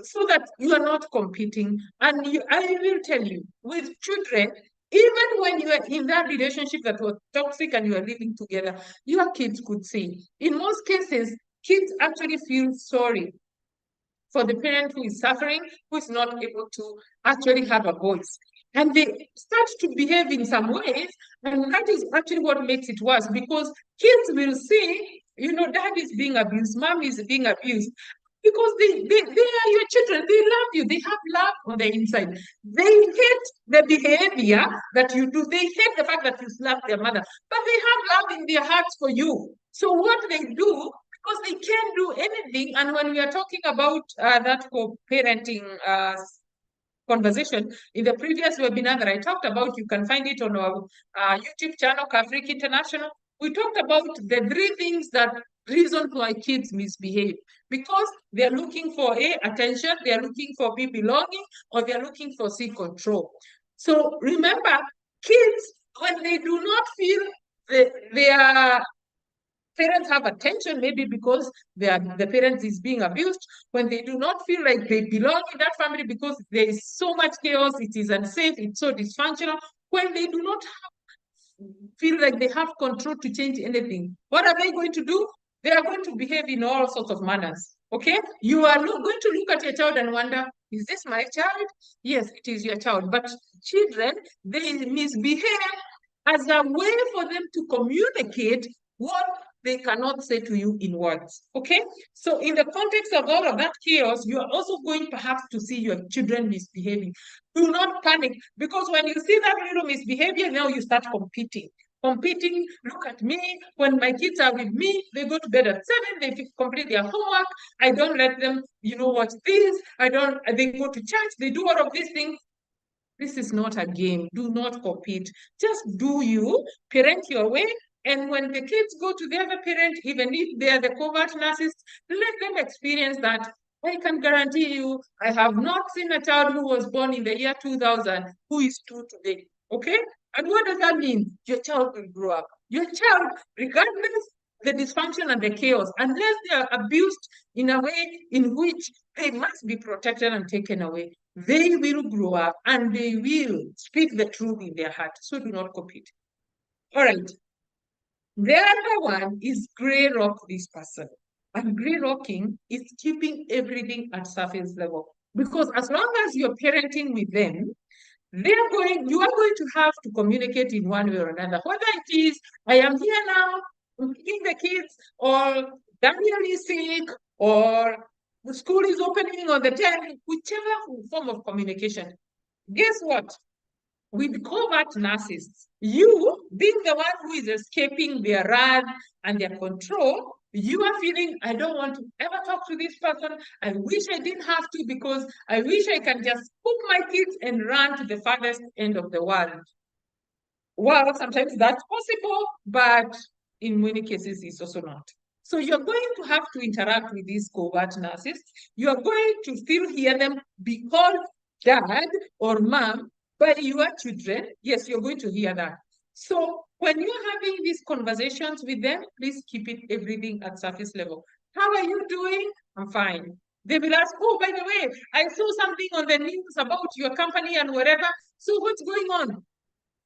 so that you are not competing. And I will tell you, with children, even when you are in that relationship that was toxic and you are living together, your kids could see. In most cases, kids actually feel sorry for the parent who is suffering, who is not able to actually have a voice. And they start to behave in some ways, and that is actually what makes it worse, because kids will see, dad is being abused, mom is being abused, because they are your children. They love you. They have love on the inside. They hate the behavior that you do. They hate the fact that you slap their mother, but they have love in their hearts for you. So what they do, because they can't do anything, and when we are talking about that co-parenting conversation in the previous webinar that I talked about, you can find it on our YouTube channel, Coparenting International. We talked about the 3 things that reason why kids misbehave, because they're looking for attention, they're looking for B belonging, or they're looking for C control. So remember, kids, when they do not feel their parents have attention, maybe because the parent is being abused, when they do not feel like they belong in that family because there is so much chaos, it is unsafe, it's so dysfunctional, when they do not feel like they have control to change anything, what are they going to do? They are going to behave in all sorts of manners. Okay? You are going to look at your child and wonder, is this my child? Yes, it is your child. But children, they misbehave as a way for them to communicate what they cannot say to you in words. Okay? So in the context of all of that chaos, you are also going perhaps to see your children misbehaving. Do not panic, because when you see that little misbehavior, now you start competing. Look at me. When my kids are with me, they go to bed at 7, they complete their homework. I don't let them, watch this. They go to church, they do all of these things. This is not a game. Do not compete. Just do you, parent your way. And when the kids go to the other parent, even if they are the covert narcissists, let them experience that. I can guarantee you, I have not seen a child who was born in the year 2000 who is 2 today. Okay? And what does that mean? Your child will grow up. Your child, regardless the dysfunction and the chaos, unless they are abused in a way in which they must be protected and taken away, they will grow up and they will speak the truth in their heart. So do not compete. All right. The other one is gray rock this person. And gray rocking is keeping everything at surface level. Because as long as you're parenting with them, you are going to have to communicate in one way or another. Whether it is, I am here now, I'm picking the kids, or Daniel is sick, or the school is opening on the 10th, whichever form of communication. Guess what? With covert narcissists, you being the one who is escaping their wrath and their control, you are feeling, I don't want to ever talk to this person. I wish I didn't have to, because I wish I can just put my kids and run to the farthest end of the world. Well, sometimes that's possible, but in many cases, it's also not. So you're going to have to interact with these covert narcissists. You're going to still hear them be called dad or mom by your children. Yes, you're going to hear that. So when you're having these conversations with them, please keep everything at surface level. How are you doing? I'm fine. They will ask, oh, by the way, I saw something on the news about your company and whatever. So what's going on?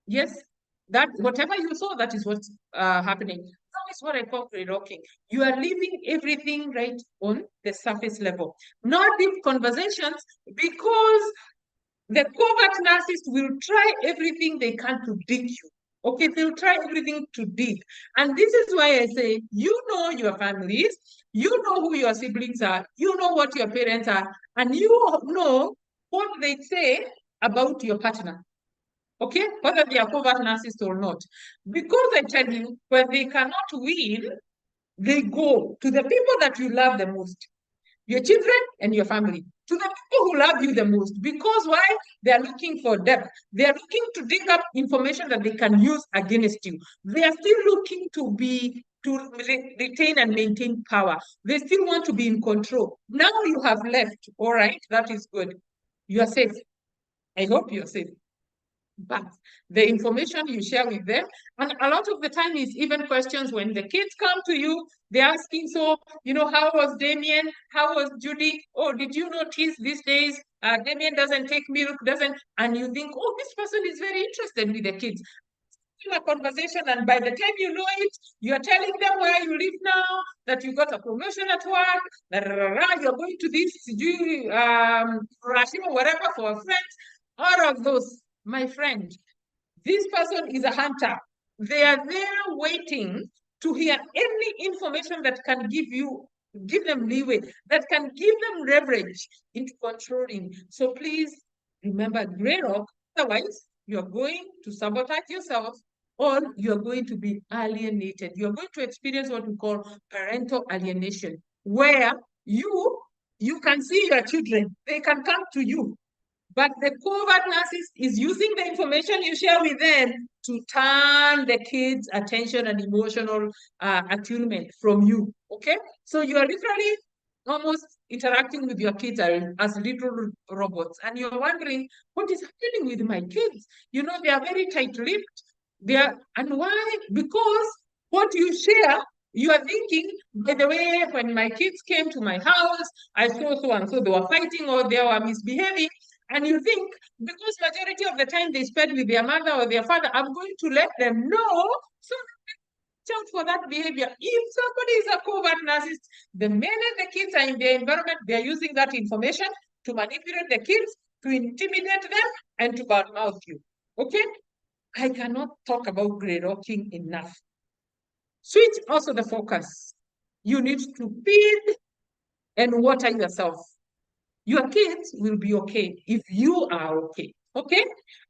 Yes, that whatever you saw, that is what's happening. That is what I call pre-rocking. You are leaving everything right on the surface level. Not deep conversations, because the covert narcissist will try everything they can to dig you. Okay, they'll try everything to dig. And this is why I say, you know your families, you know who your siblings are, you know what your parents are, and you know what they say about your partner. Okay, whether they are covert narcissists or not. Because I tell you, when they cannot win, they go to the people that you love the most, your children and your family, to the people who love you the most. Because why? They are looking for depth. They are looking to dig up information that they can use against you. They are still looking to retain and maintain power. They still want to be in control. Now you have left. All right, that is good. You are safe. I hope you are safe. But the information you share with them, and a lot of the time is even questions when the kids come to you, they're asking, so, how was Damien? How was Judy? Oh, did you notice these days Damien doesn't take milk, and you think, oh, this person is very interested with the kids. A conversation, and by the time you know it, you're telling them where you live now, that you got a promotion at work, you're going to this, whatever for a friend, all of those. My friend, this person is a hunter. They are there waiting to hear any information that can give them leeway, that can give them leverage into controlling. So please remember Grey Rock, otherwise you're going to sabotage yourself, or you're going to be alienated. You're going to experience what we call parental alienation, where you can see your children, they can come to you, but the covert narcissist is using the information you share with them to turn the kids' attention and emotional attunement from you. Okay? So you are literally almost interacting with your kids as little robots. And you're wondering, what is happening with my kids? They are very tight-lipped. And why? Because what you share, you are thinking, by the way, when my kids came to my house, I saw so and so they were fighting or they were misbehaving. And you think, because majority of the time they spend with their mother or their father, I'm going to let them know, so watch out for that behavior. If somebody is a covert narcissist, the minute the kids are in their environment, they're using that information to manipulate the kids, to intimidate them, and to badmouth you. Okay? I cannot talk about grey rocking enough. Switch also the focus. You need to feed and water yourself. Your kids will be okay if you are okay. Okay?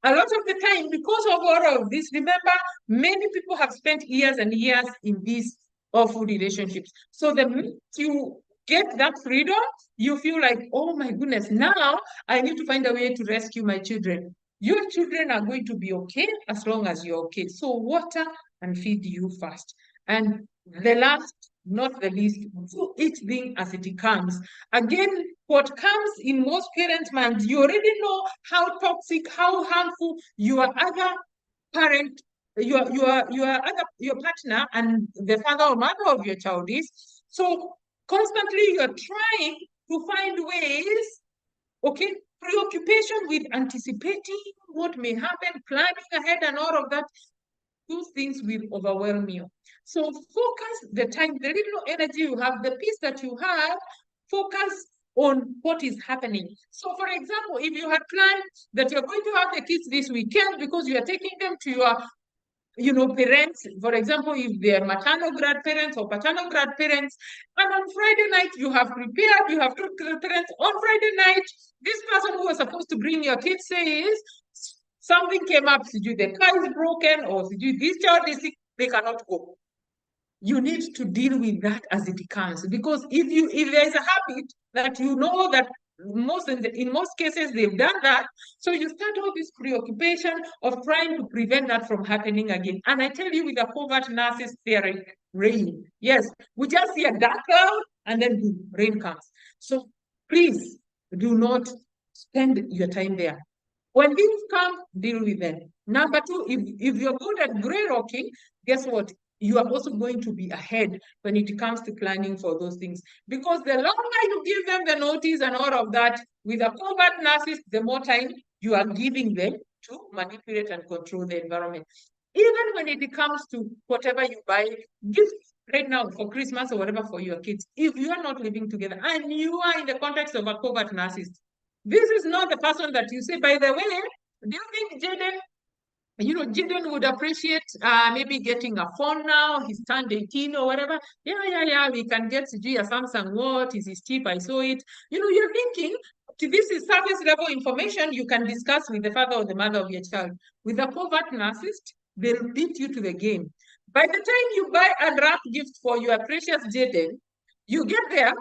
A lot of the time, because of all of this, remember, many people have spent years and years in these awful relationships. So the minute you get that freedom, you feel like, oh my goodness, now I need to find a way to rescue my children. Your children are going to be okay as long as you're okay. So water and feed you first. And the last, not the least, do each thing as it comes. Again, what comes in most parent minds, you already know how toxic, how harmful your other parent, your partner and the father or mother of your child is. So constantly you're trying to find ways, okay, preoccupation with anticipating what may happen, planning ahead and all of that. Those things will overwhelm you. So focus the time, the little energy you have, the peace that you have, focus on what is happening. So for example, if you had planned that you're going to have the kids this weekend because you are taking them to your parents, for example, if they're maternal grandparents or paternal grandparents, and on Friday night you have prepared, you have told the parents, on Friday night, this person who was supposed to bring your kids says, something came up, the car is broken, or this child is sick, they cannot go. You need to deal with that as it comes, because if there is a habit that you know that in most cases they've done that, so you start all this preoccupation of trying to prevent that from happening again. And I tell you, with a covert narcissist theory, rain. Yes, we just see a dark cloud and then boom, rain comes. So please do not spend your time there. When things come, deal with them. Number two, if you're good at grey rocking, guess what? You are also going to be ahead when it comes to planning for those things. Because the longer you give them the notice and all of that, with a covert narcissist, the more time you are giving them to manipulate and control the environment. Even when it comes to whatever you buy, gifts right now for Christmas or whatever for your kids, if you are not living together and you are in the context of a covert narcissist, this is not the person that you say, by the way, do you think Jaden You know, Jaden would appreciate maybe getting a phone now. He's turned 18 or whatever. Yeah, we can get a Samsung Watch. Is it cheap? I saw it. You know, you're thinking, this is surface level information you can discuss with the father or the mother of your child. With a covert narcissist, they'll beat you to the game. By the time you buy a wrap gift for your precious Jaden, you get there,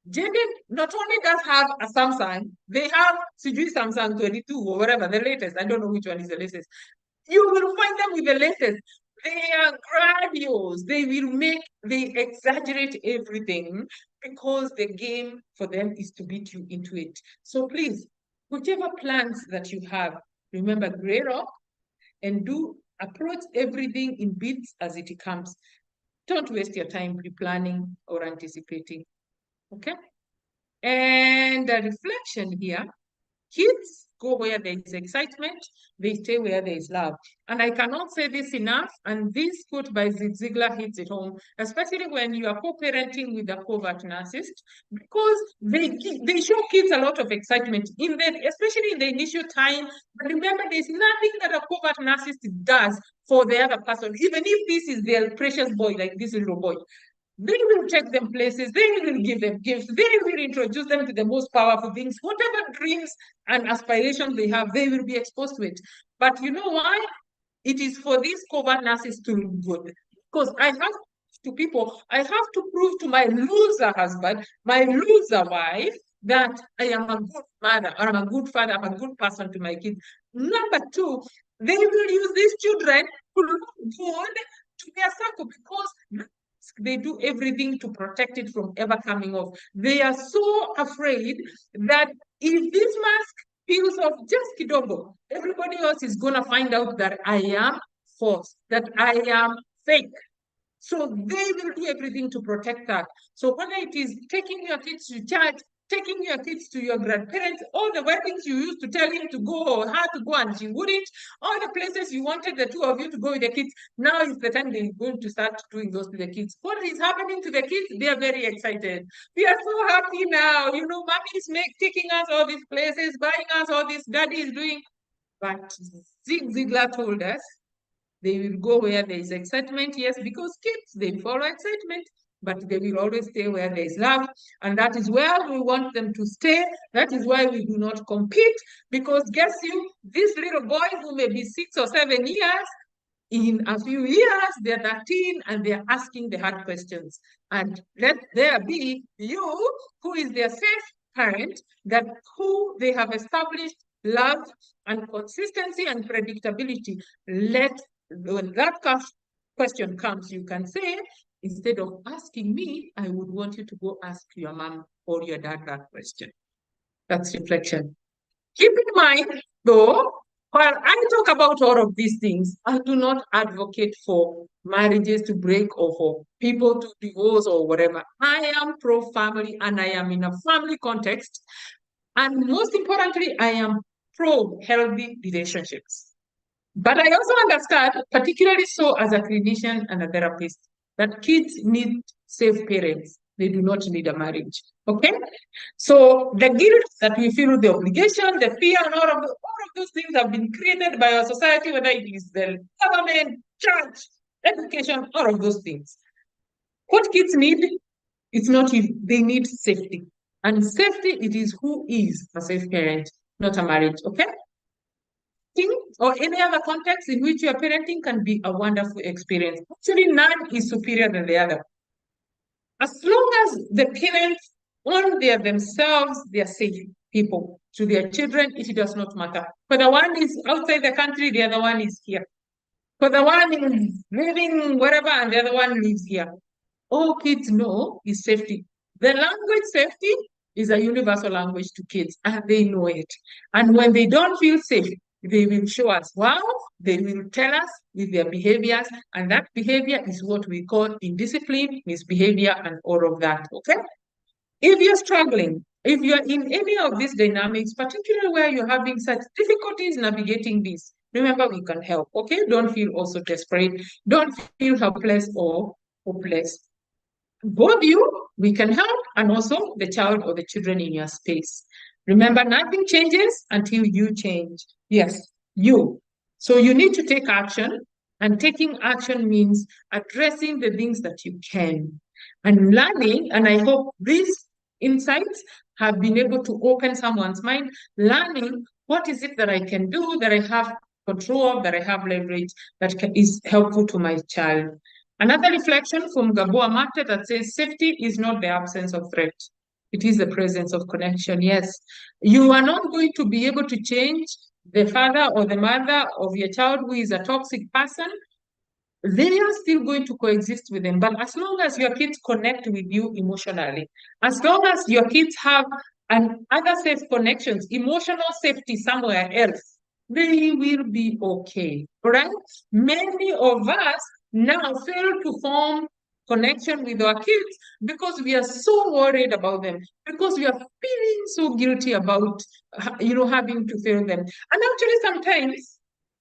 Jaden not only does have a Samsung, they have Samsung 22 or whatever, the latest. I don't know which one is the latest. You will find them with the latest. They are grandiose. They exaggerate everything because the game for them is to beat you into it. So please, whichever plans that you have, remember gray rock and approach everything in bits as it comes. Don't waste your time pre-planning or anticipating. Okay? And a reflection here, kids go where there is excitement, they stay where there is love. And I cannot say this enough, and this quote by Zig Ziglar hits it home, especially when you are co-parenting with a covert narcissist, because they show kids a lot of excitement, especially in the initial time. But remember, there's nothing that a covert narcissist does for the other person, even if this is their precious boy, like this little boy. They will take them places, they will give them gifts, they will introduce them to the most powerful things. Whatever dreams and aspirations they have, they will be exposed to it. But you know why? It is for these covert narcissists to look good. Because I have to prove to my loser husband, my loser wife, that I am a good mother, or I'm a good father, I'm a good person to my kids. Number two, they will use these children to look good to their circle because they do everything to protect it from ever coming off. They are so afraid that if this mask peels off just kidogo, everybody else is going to find out that I am false, that I am fake. So they will do everything to protect that. So whether it is taking your kids to church, taking your kids to your grandparents, all the weddings you used to tell him to go or her to go and she wouldn't, all the places you wanted the two of you to go with the kids, now is the time they're going to start doing those to the kids. What is happening to the kids? They are very excited. We are so happy now. You know, mommy is taking us all these places, buying us all this, daddy is doing. But Zig Ziglar told us, they will go where there is excitement, yes, because kids, they follow excitement, but they will always stay where there is love. And that is where we want them to stay. That is why we do not compete, because guess you, these little boys who may be 6 or 7 years, in a few years, they're 13 and they're asking the hard questions. And let there be you, who is their safe parent, that who they have established love and consistency and predictability. When that question comes, you can say, instead of asking me, I would want you to go ask your mom or your dad that question. That's reflection. Keep in mind, though, while I talk about all of these things, I do not advocate for marriages to break or for people to divorce or whatever. I am pro-family and I am in a family context. And most importantly, I am pro-healthy relationships. But I also understand, particularly so as a clinician and a therapist, that kids need safe parents. They do not need a marriage. Okay? So the guilt that we feel, the obligation, the fear, and all of those things have been created by our society, whether it is the government, church, education, all of those things. What kids need, it's not if they need safety. And safety, it is who is a safe parent, not a marriage. Okay? Or any other context in which your parenting can be a wonderful experience. Actually, none is superior than the other. As long as the parents own themselves, they are safe people to their children, it does not matter. Whether one is outside the country, the other one is here. Whether one is living wherever and the other one lives here. All kids know is safety. The language safety is a universal language to kids, and they know it. And when they don't feel safe, they will show us. Wow, they will tell us with their behaviors, and that behavior is what we call indiscipline, misbehavior, and all of that. Okay? If you're struggling, if you're in any of these dynamics, particularly where you're having such difficulties navigating this, remember we can help. Okay? Don't feel also desperate. Don't feel helpless or hopeless. Both you, we can help, and also the child or the children in your space. Remember, nothing changes until you change. Yes, you. So you need to take action, and taking action means addressing the things that you can. And learning, and I hope these insights have been able to open someone's mind, learning what is it that I can do, that I have control, that I have leverage, that is helpful to my child. Another reflection from Gabor Mate that says safety is not the absence of threat. It is the presence of connection. Yes, you are not going to be able to change the father or the mother of your child who is a toxic person. They are still going to coexist with them. But as long as your kids connect with you emotionally, as long as your kids have other safe connections, emotional safety somewhere else, they will be okay, right? Many of us now fail to form connection with our kids because we are so worried about them, because we are feeling so guilty about, having to fail them. And actually, sometimes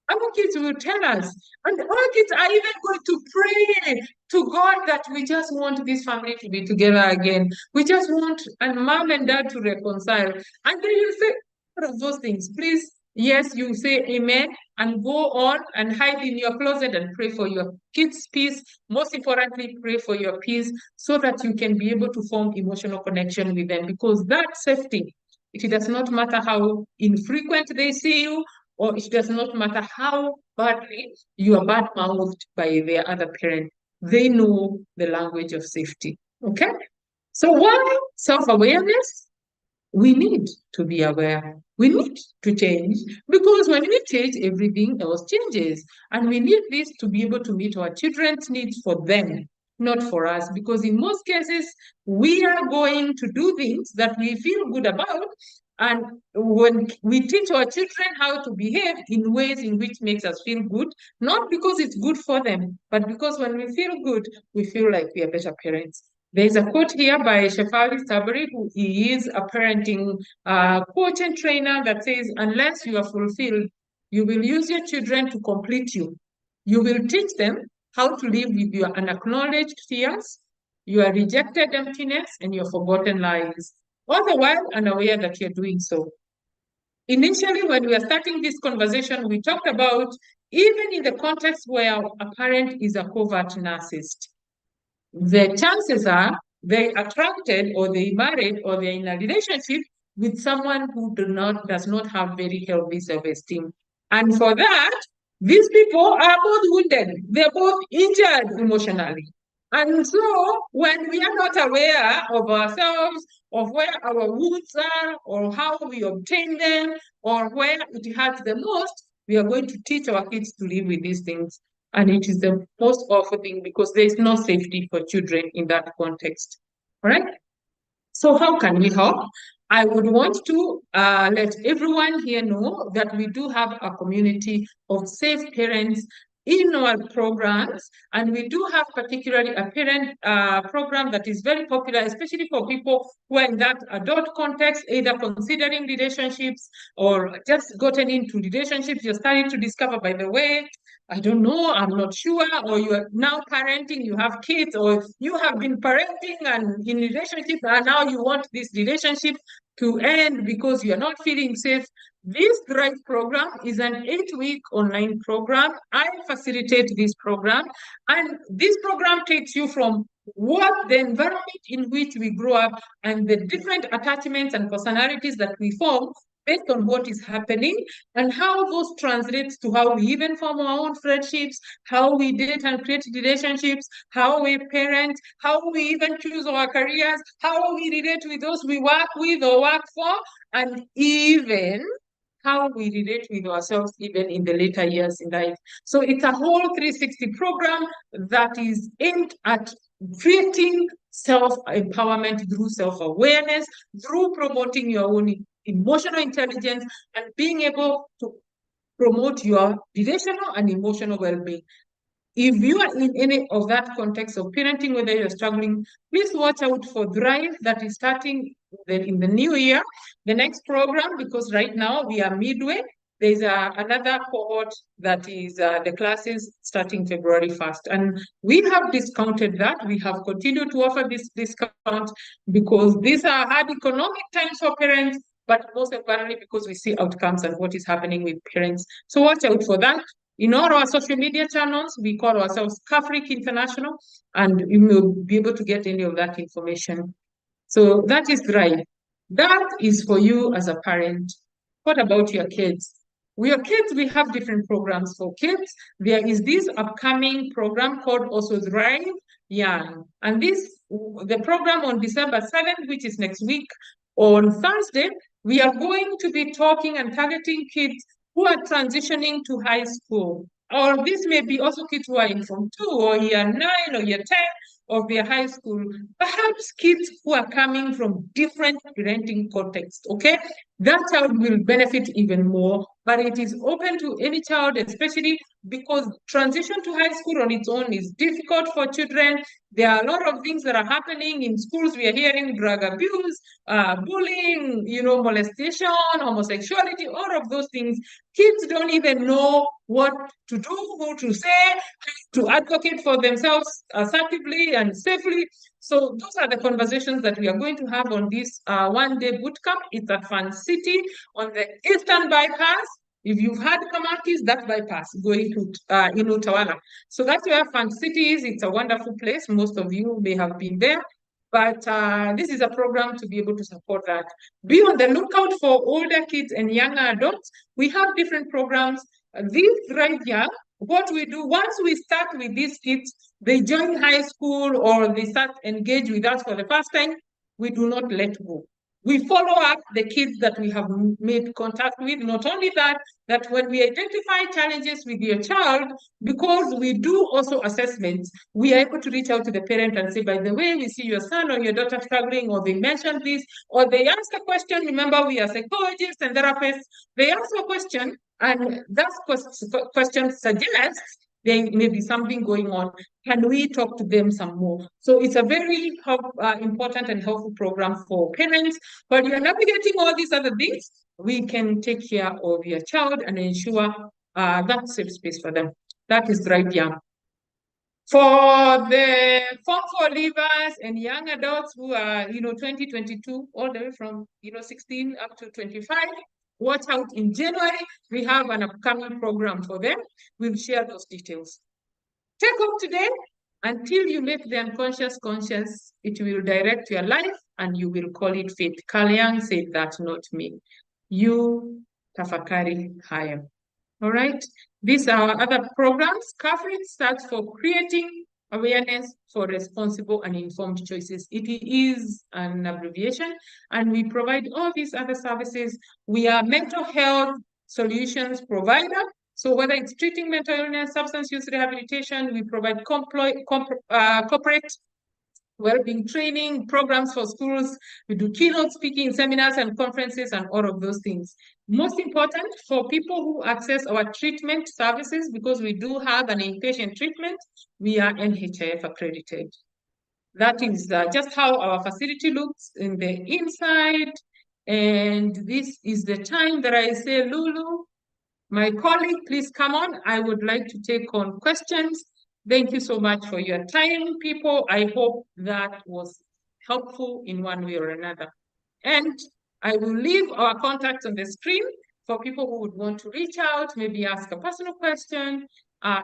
our kids will tell us, and our kids are even going to pray to God that we just want this family to be together again. We just want and mom and dad to reconcile. And then you say all of those things. Please, yes, you say amen and go on and hide in your closet and pray for your kids' peace. Most importantly, pray for your peace so that you can be able to form emotional connection with them, because that safety, it does not matter how infrequent they see you, or it does not matter how badly you are bad-mouthed by their other parent. They know the language of safety, okay? So why self-awareness? We need to be aware. We need to change, because when we change, everything else changes. And we need this to be able to meet our children's needs for them, not for us, because in most cases, we are going to do things that we feel good about. And when we teach our children how to behave in ways in which makes us feel good, not because it's good for them, but because when we feel good, we feel like we are better parents. There's a quote here by Shefali Sabri, who is a parenting coach and trainer, that says, unless you are fulfilled, you will use your children to complete you. You will teach them how to live with your unacknowledged fears, your rejected emptiness, and your forgotten lies, all the while unaware that you're doing so. Initially, when we were starting this conversation, we talked about, even in the context where a parent is a covert narcissist, the chances are they attracted, or they married, or they're in a relationship with someone who does not have very healthy self-esteem. And for that, these people are both wounded. They're both injured emotionally. And so when we are not aware of ourselves, of where our wounds are, or how we obtain them, or where it hurts the most, we are going to teach our kids to live with these things. And it is the most awful thing, because there is no safety for children in that context. All right? So how can we help? I would want to let everyone here know that we do have a community of safe parents in our programs, and we do have particularly a parent program that is very popular, especially for people who are in that adult context, either considering relationships or just gotten into relationships. You're starting to discover, by the way, I don't know, I'm not sure, or you are now parenting, you have kids, or you have been parenting and in relationship, and now you want this relationship to end because you're not feeling safe. This Thrive program is an 8-week online program. I facilitate this program, and this program takes you from what the environment in which we grow up and the different attachments and personalities that we form based on what is happening, and how those translates to how we even form our own friendships, how we date and create relationships, how we parent, how we even choose our careers, how we relate with those we work with or work for, and even how we relate with ourselves even in the later years in life. So it's a whole 360 program that is aimed at creating self-empowerment through self-awareness, through promoting your own emotional intelligence, and being able to promote your relational and emotional well-being. If you are in any of that context of parenting, whether you're struggling, please watch out for Thrive, that is starting in the new year, the next program, because right now we are midway. There's another cohort that is the classes starting February 1st. And we have discounted that. We have continued to offer this discount because these are hard economic times for parents. but most importantly, because we see outcomes and what is happening with parents. So watch out for that. In all our social media channels, we call ourselves Cafric International, and you will be able to get any of that information. So that is right. That is for you as a parent. What about your kids? With your kids, we have different programs for kids. There is this upcoming program called Also Thrive Young. And the program on December 7th, which is next week, on Thursday, we are going to be talking and targeting kids who are transitioning to high school. Or this may be also kids who are in Form 2 or year 9 or year 10 of their high school, perhaps kids who are coming from different parenting contexts, okay? That child will benefit even more, but it is open to any child, especially because transition to high school on its own is difficult for children. There are a lot of things that are happening in schools. We are hearing drug abuse, bullying, molestation, homosexuality, all of those things. Kids don't even know what to do, who to say, to advocate for themselves assertively and safely. So those are the conversations that we are going to have on this one-day bootcamp. It's at Fan City on the Eastern Bypass. If you've had Kamakis, that's bypass going to Tawala. So that's where Fan City is. It's a wonderful place. Most of you may have been there. But this is a program to be able to support that. Be on the lookout for older kids and younger adults. We have different programs. This right here, what we do, once we start with these kids, they join high school or they start engage with us for the first time, we do not let go. We follow up the kids that we have made contact with. Not only that, that when we identify challenges with your child, because we do also assessments, we are able to reach out to the parent and say, by the way, we see your son or your daughter struggling, or they mentioned this, or they ask a question. Remember, we are psychologists and therapists. They ask a question, and that question suggests there may be something going on. Can we talk to them some more? So it's a very important and helpful program for parents. But you're navigating all these other things, we can take care of your child and ensure that safe space for them. That is right, yeah. For the Form 4 leavers and young adults who are, 2022, all the way from, 16 up to 25, watch out in January. We have an upcoming program for them. We'll share those details. Take hope today until you make the unconscious conscious. It will direct your life and you will call it faith. Carl Jung said that, not me. You tafakari higher. All right. These are our other programs. Cafric stands for Creating Awareness for Responsible and Informed Choices. It is an abbreviation, and we provide all these other services. We are mental health solutions provider. So whether it's treating mental illness, substance use rehabilitation, we provide corporate well-being training, programs for schools. We do keynote speaking, seminars and conferences and all of those things. Most important for people who access our treatment services, because we do have an inpatient treatment, we are NHIF accredited. That is just how our facility looks in the inside. And this is the time that I say, Lulu, my colleague, please come on. I would like to take on questions. Thank you so much for your time, people. I hope that was helpful in one way or another. And I will leave our contacts on the screen for people who would want to reach out, maybe ask a personal question.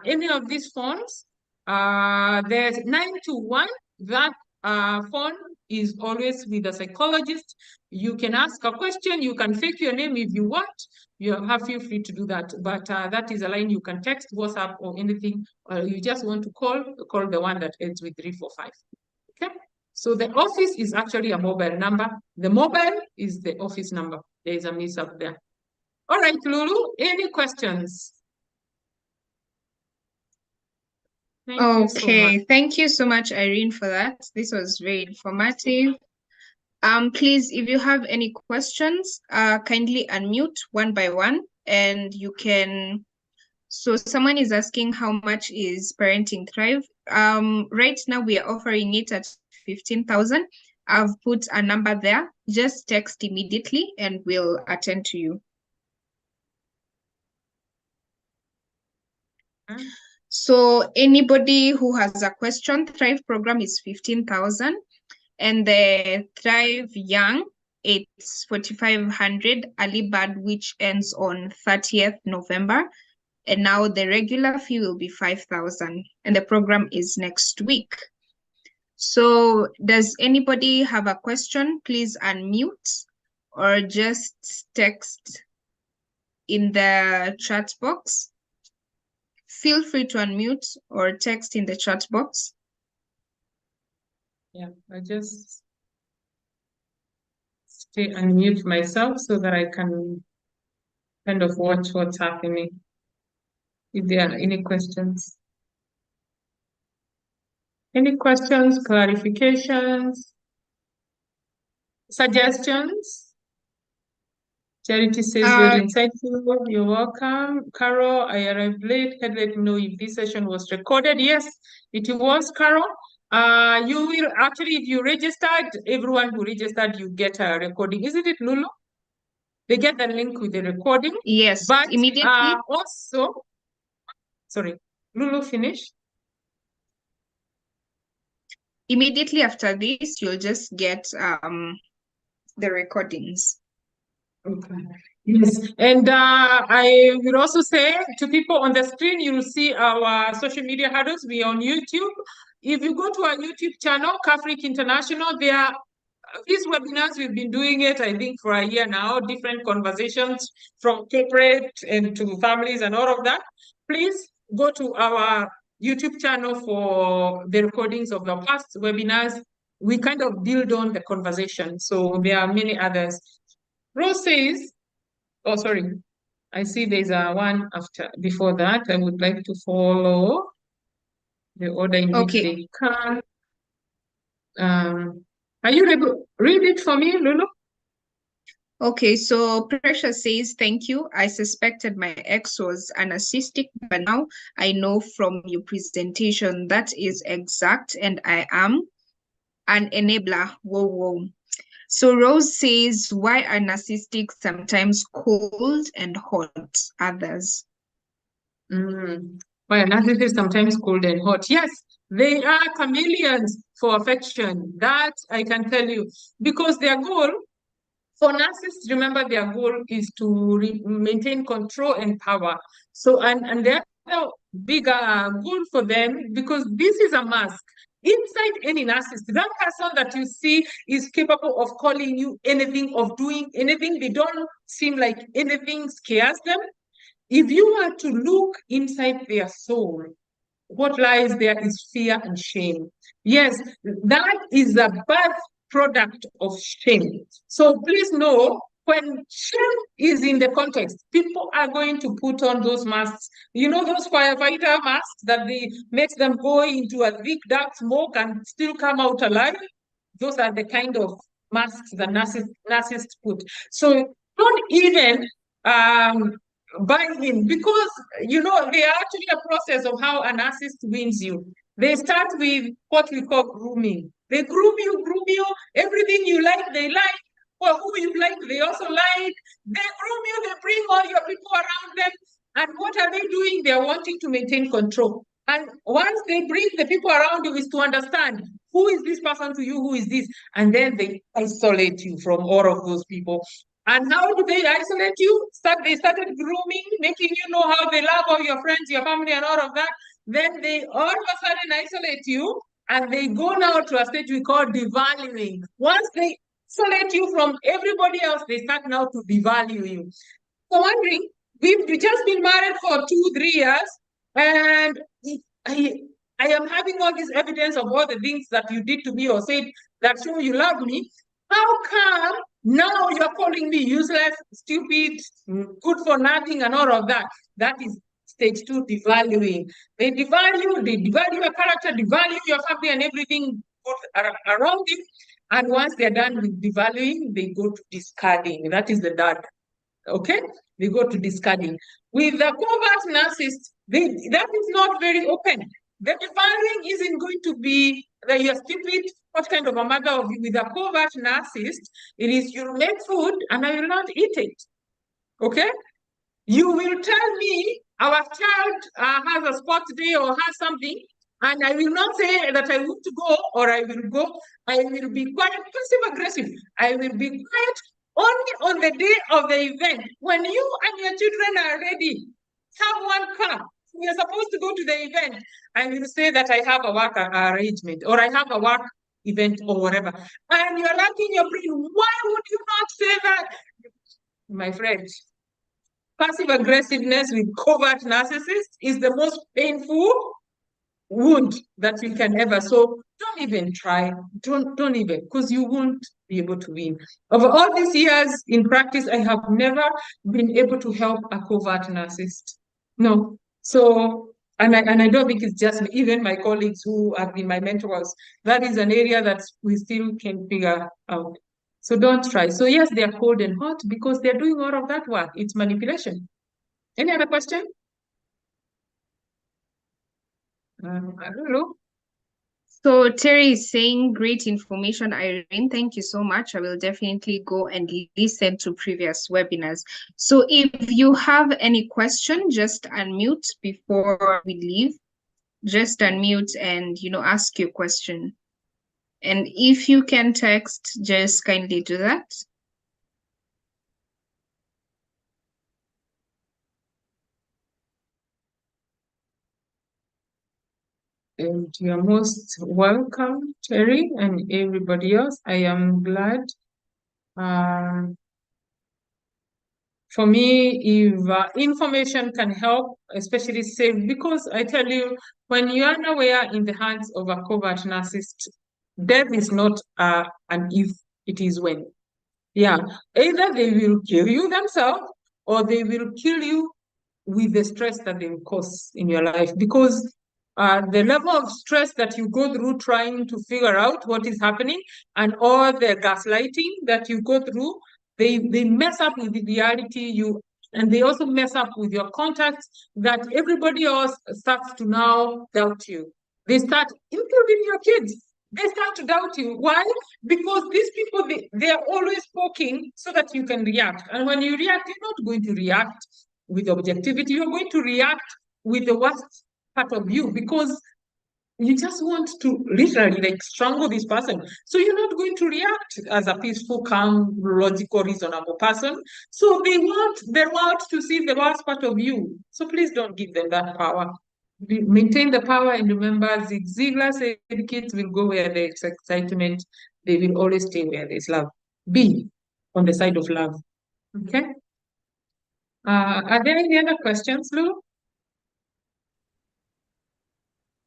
Any of these phones, there's 921. That phone is always with a psychologist. You can ask a question. You can fake your name if you want. Feel free to do that. But that is a line you can text, WhatsApp, or anything. Or you just want to call the one that ends with 345. Okay. So the office is actually a mobile number. The mobile is the office number. There is a miss up there. All right, Lulu, any questions? Thank you so much, Irene, for that. This was very informative. Please, if you have any questions, kindly unmute one by one, and you can. So someone is asking how much is Parenting Thrive. Right now we are offering it at 15,000. I've put a number there. Just text immediately, and we'll attend to you. So anybody who has a question, Thrive program is 15,000, and the Thrive Young it's 4,500 early bird, which ends on 30th November. And now the regular fee will be 5,000, and the program is next week. So does anybody have a question? Please unmute or just text in the chat box. Feel free to unmute or text in the chat box. Yeah, I just stay unmute myself so that I can kind of watch what's happening. If there are any questions. Any questions, clarifications, suggestions? Charity says very insightful. You're welcome. Carol, I arrived late. Can let me know if this session was recorded. Yes, it was, Carol. You will actually, if you registered, everyone who registered, you get a recording. Isn't it, Lulu? They get the link with the recording. Yes, but immediately. Also, sorry, Lulu, finish. Immediately after this, you'll just get the recordings. Okay. Yes, and I will also say to people on the screen, you will see our social media handles. We are on YouTube. If you go to our YouTube channel, Cafric International, these webinars, we've been doing it, I think, for a year now, different conversations from corporate and to families and all of that. Please go to our YouTube channel for the recordings of the past webinars. We kind of build on the conversation. So there are many others. Rose says, oh, sorry, I see there's a one before that. I would like to follow the order in which they come. Are you able? Read it for me, Lulu. Okay, so Precious says, thank you. I suspected my ex was a narcissistic, but now I know from your presentation that is exact, and I am an enabler. Whoa, whoa. So Rose says, why are narcissists sometimes cold and hot others? Why are narcissists sometimes cold and hot? Yes, they are chameleons for affection. That I can tell you. Because their goal, for narcissists, remember their goal is to maintain control and power. So, and the other bigger goal for them, because this is a mask. Inside any narcissist, that person that you see is capable of calling you anything, of doing anything. They don't seem like anything scares them. If you were to look inside their soul, what lies there is fear and shame. Yes, that is a birth product of shame. So please know, when shame is in the context, people are going to put on those masks. You know those firefighter masks that they make them go into a thick dark smoke and still come out alive? Those are the kind of masks that narcissists put. So don't even buy in, because they are actually a process of how a narcissist wins you. They start with what we call grooming. They groom you, everything you like, they like. Well, who you like, they also like. They groom you, they bring all your people around them. And what are they doing? They're wanting to maintain control. And once they bring the people around you, is to understand who is this person to you, who is this? And then they isolate you from all of those people. And how do they isolate you? They started grooming, making you know how they love all your friends, your family, and all of that. Then they all of a sudden isolate you, and they go now to a stage we call devaluing. Once they isolate you from everybody else, they start now to devalue you. So wondering, we've just been married for 2-3 years, and I am having all this evidence of all the things that you did to me or said that show you love me. How come now you're calling me useless, stupid, good for nothing, and all of that? That is stage 2 devaluing. They devalue your character, devalue your family and everything good around you. And once they're done with devaluing, they go to discarding. That is the dad. Okay? They go to discarding. With the covert narcissist, that is not very open. The devaluing isn't going to be that you're stupid, what kind of a mother of you. With a covert narcissist, it is you make food and I will not eat it. Okay? You will tell me our child has a sports day or has something, And I will not say that I want to go or I will go. I will be quiet, passive-aggressive. I will be quiet only on the day of the event. When you and your children are ready, have one car, you're supposed to go to the event, I will say that I have a work arrangement or I have a work event or whatever. And you're lacking your brain. Why would you not say that? My friend, passive aggressiveness with covert narcissists is the most painful wound that we can ever. So don't even try. Don't even, because you won't be able to win. Over all these years in practice, I have never been able to help a covert narcissist. No. So, and I don't think it's just me, even my colleagues who have been my mentors, that is an area that we still can figure out. So don't try. So yes, they are cold and hot because they're doing all of that work. It's manipulation. Any other question? I don't know. So Terry is saying, great information, Irene. Thank you so much. I will definitely go and listen to previous webinars. So if you have any question, just unmute before we leave. Just unmute and, ask your question. And if you can text, just kindly do that. And you are most welcome, Terry, and everybody else. I am glad. For me, if information can help, especially save, because I tell you, when you are nowhere in the hands of a covert narcissist, death is not an if, it is when. Yeah, either they will kill you themselves or they will kill you with the stress that they will cause in your life, because the level of stress that you go through trying to figure out what is happening and all the gaslighting that you go through, they mess up with the reality and they also mess up with your contacts, that everybody else starts to now doubt you. They start, including your kids, they start to doubt you. Why? Because these people, they are always poking so that you can react. And when you react, you're not going to react with objectivity. You're going to react with the worst part of you, because you just want to literally like strangle this person. So you're not going to react as a peaceful, calm, logical, reasonable person. So they want the world to see the worst part of you. So please don't give them that power. Maintain the power, and remember, Zig Ziglar said, kids will go where there's excitement. They will always stay where there's love. Be on the side of love. Okay? Are there any other questions, Lou?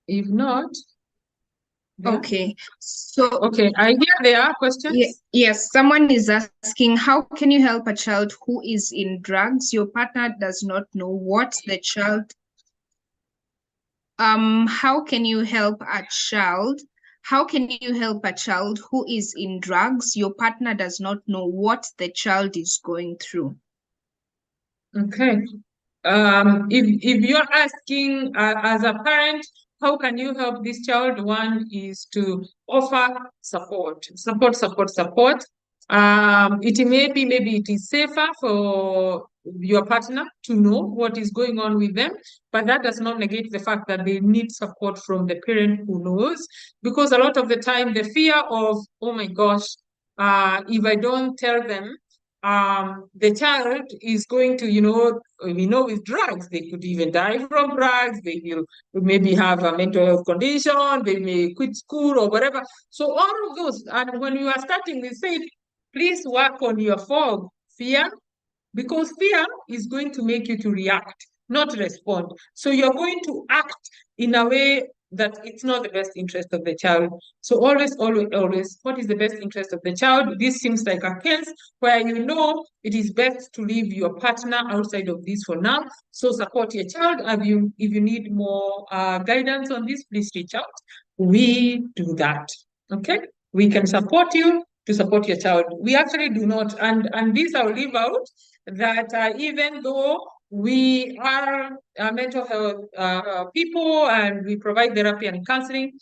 If not, Okay. So okay, I hear there are questions. yes, someone is asking, how can you help a child who is in drugs? Your partner does not know what the child. How can you help a child? How can you help a child who is in drugs? Your partner does not know what the child is going through. Okay. If you're asking as a parent, how can you help this child? One is to offer support. It may be, maybe it is safer for your partner to know what is going on with them, but that does not negate the fact that they need support from the parent who knows, because a lot of the time the fear of, oh my gosh, if I don't tell them, the child is going to, with drugs, they could even die from drugs, they will maybe have a mental health condition, they may quit school or whatever. So all of those, and when you are starting, we said, please work on your fog, fear, because fear is going to make you to react, not respond. So you're going to act in a way that it's not the best interest of the child. So always, what is the best interest of the child? This seems like a case where it is best to leave your partner outside of this for now. So support your child. If you need more guidance on this, please reach out. We do that. Okay? We can support you to support your child. We actually do not, and this I'll leave out, that even though we are mental health people and we provide therapy and counseling,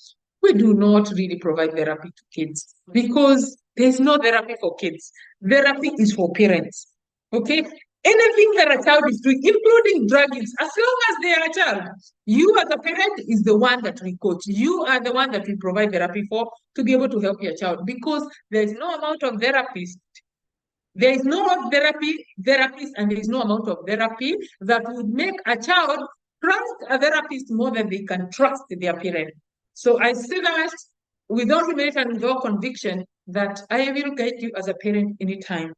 we do not really provide therapy to kids, because there's no therapy for kids. Therapy is for parents. Okay? anything that a child is doing, including drug use, as long as they are a child, you as a parent is the one that we coach. You are the one that we provide therapy for to be able to help your child, because there is no amount of therapist. There is no therapist, and there is no amount of therapy that would make a child trust a therapist more than they can trust their parent. So I say that with all humility and with all conviction, that I will guide you as a parent anytime.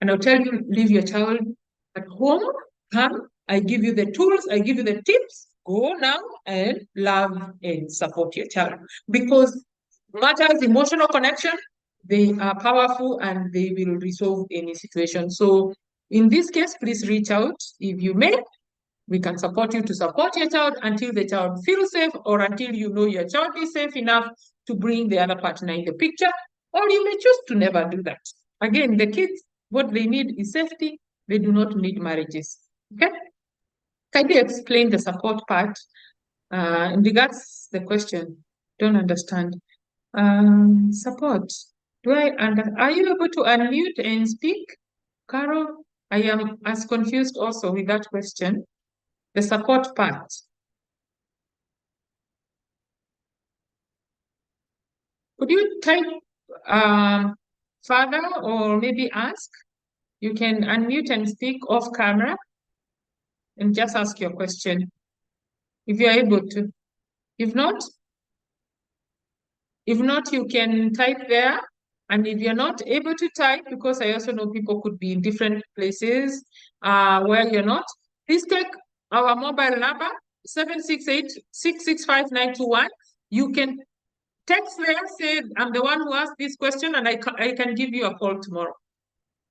And I'll tell you, leave your child at home, come, I give you the tools, I give you the tips, go now and love and support your child. Because matters emotional connection, they are powerful and they will resolve any situation. So in this case, please reach out if you may. We can support you to support your child until the child feels safe, or until you know your child is safe enough to bring the other partner in the picture, or you may choose to never do that. Again, the kids, what they need is safety. They do not need marriages. Okay? Can you explain the support part? In regards the question, don't understand. Support. Are you able to unmute and speak? Carol, I am as confused also with that question. The support part. Could you type further, or maybe ask? You can unmute and speak off camera and just ask your question if you're able to. If not, you can type there. And if you're not able to type, because I also know people could be in different places where you're not, please take our mobile number, 768-665-921. You can text there, say, I'm the one who asked this question, and I can give you a call tomorrow.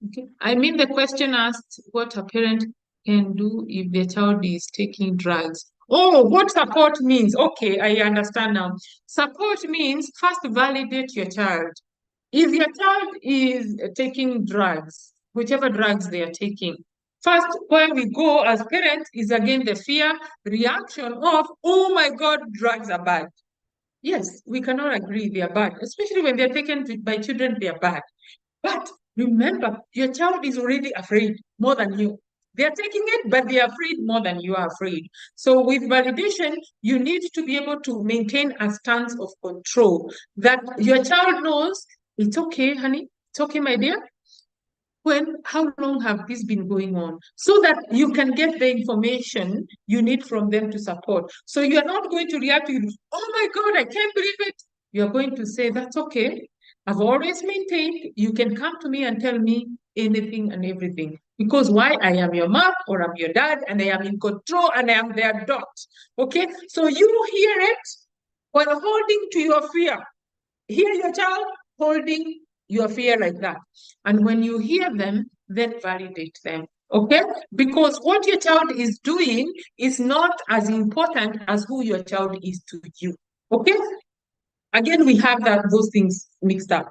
Okay. I mean, the question asked what a parent can do if their child is taking drugs. Oh, what support means? Okay, I understand now. Support means first validate your child. If your child is taking drugs, whichever drugs they are taking, first, where we go as parents is again the fear reaction of, oh my God, drugs are bad. Yes, we cannot agree they are bad, especially when they're taken by children, they are bad. But remember, your child is already afraid more than you. They're taking it, but they're afraid more than you are afraid. So with validation, you need to be able to maintain a stance of control that your child knows, it's okay, honey, it's okay, my dear. How long have this been going on? So that you can get the information you need from them to support. So you're not going to react to, oh my God, I can't believe it. You're going to say, that's okay. I've always maintained, you can come to me and tell me anything and everything. Because why? I am your mom or I'm your dad, and I am in control and I am their adult. Okay? So you hear it while holding to your fear. Hear your child holding your fear like that. And when you hear them, then validate them. Okay? Because what your child is doing is not as important as who your child is to you. Okay? Again, we have those things mixed up.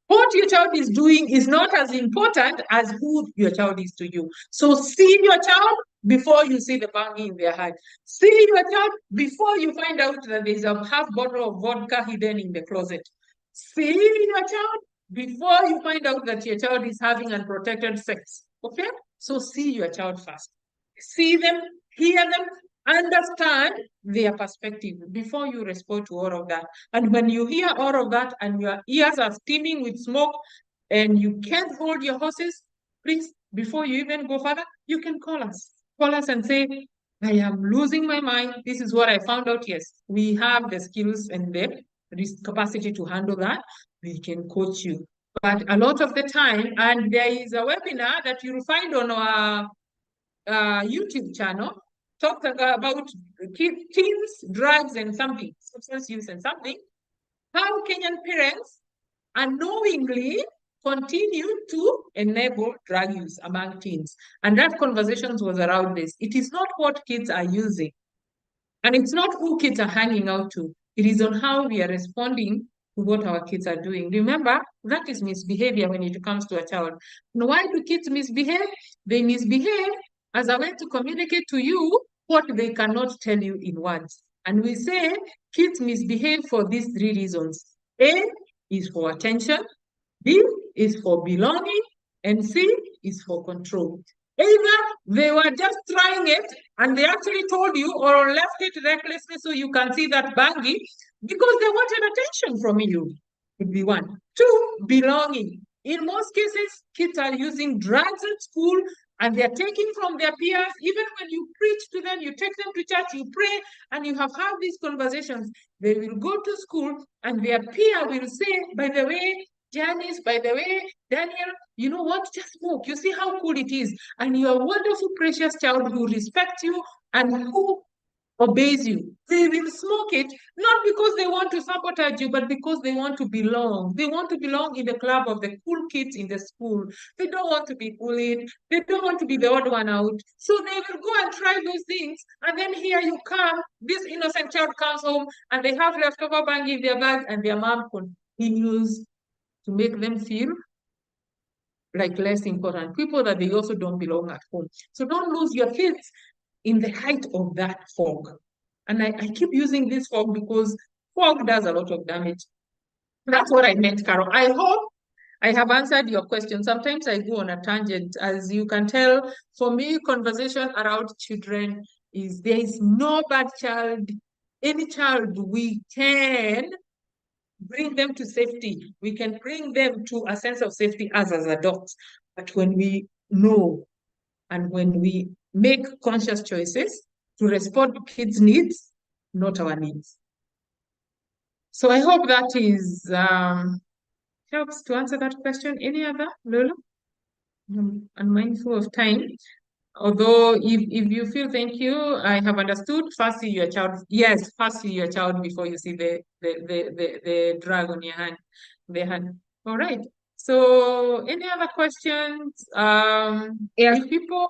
What your child is doing is not as important as who your child is to you. So see your child before you see the banging in their heart. See your child before you find out that there's a half bottle of vodka hidden in the closet. See your child before you find out that your child is having unprotected sex. Okay? So see your child first. See them, hear them, understand their perspective before you respond to all of that. And when you hear all of that and your ears are steaming with smoke and you can't hold your horses, please, before you even go further, you can call us. Call us and say, I am losing my mind. This is what I found out. Yes, we have the skills and the capacity to handle that. We can coach you. But a lot of the time, and there is a webinar that you'll find on our YouTube channel, talk about teens, drugs, and something, substance use and something, how Kenyan parents unknowingly continue to enable drug use among teens. And that conversations was around this. It is not what kids are using, and it's not who kids are hanging out to. It is on how we are responding to what our kids are doing. Remember, that is misbehavior when it comes to a child. And why do kids misbehave? They misbehave as a way to communicate to you what they cannot tell you in words. And we say kids misbehave for these 3 reasons. A is for attention, B is for belonging, and C is for control. Either they were just trying it and they actually told you, or left it recklessly so you can see that baggy because they wanted attention from you. Would be one. Two, belonging. In most cases, kids are using drugs at school and they're taking from their peers. Even when you preach to them, you take them to church, you pray, and you have had these conversations, they will go to school and their peer will say, by the way, Janice, by the way, Daniel, you know what? Just smoke. You see how cool it is. And you're a wonderful, precious child who respects you and who obeys you. They will smoke it, not because they want to sabotage you, but because they want to belong. They want to belong in the club of the cool kids in the school. They don't want to be bullied. They don't want to be the odd one out. So they will go and try those things. And then here you come, this innocent child comes home and they have leftover bang in their bag and their mom continues to make them feel like less important people, that they also don't belong at home. So don't lose your kids in the height of that fog. And I keep using this fog because fog does a lot of damage. That's what I meant, Carol. I hope I have answered your question. Sometimes I go on a tangent. As you can tell, for me, conversation around children is, there is no bad child. Any child we can bring them to safety. We can bring them to a sense of safety as adults. But when we know and when we make conscious choices to respond to kids' needs, not our needs. So I hope that is helps to answer that question. Any other, Lola? I'm mindful of time. Although if you feel, thank you, I have understood. First see your child. Yes, first see your child before you see the drug on your hand. The hand. All right. So any other questions? Yeah. If people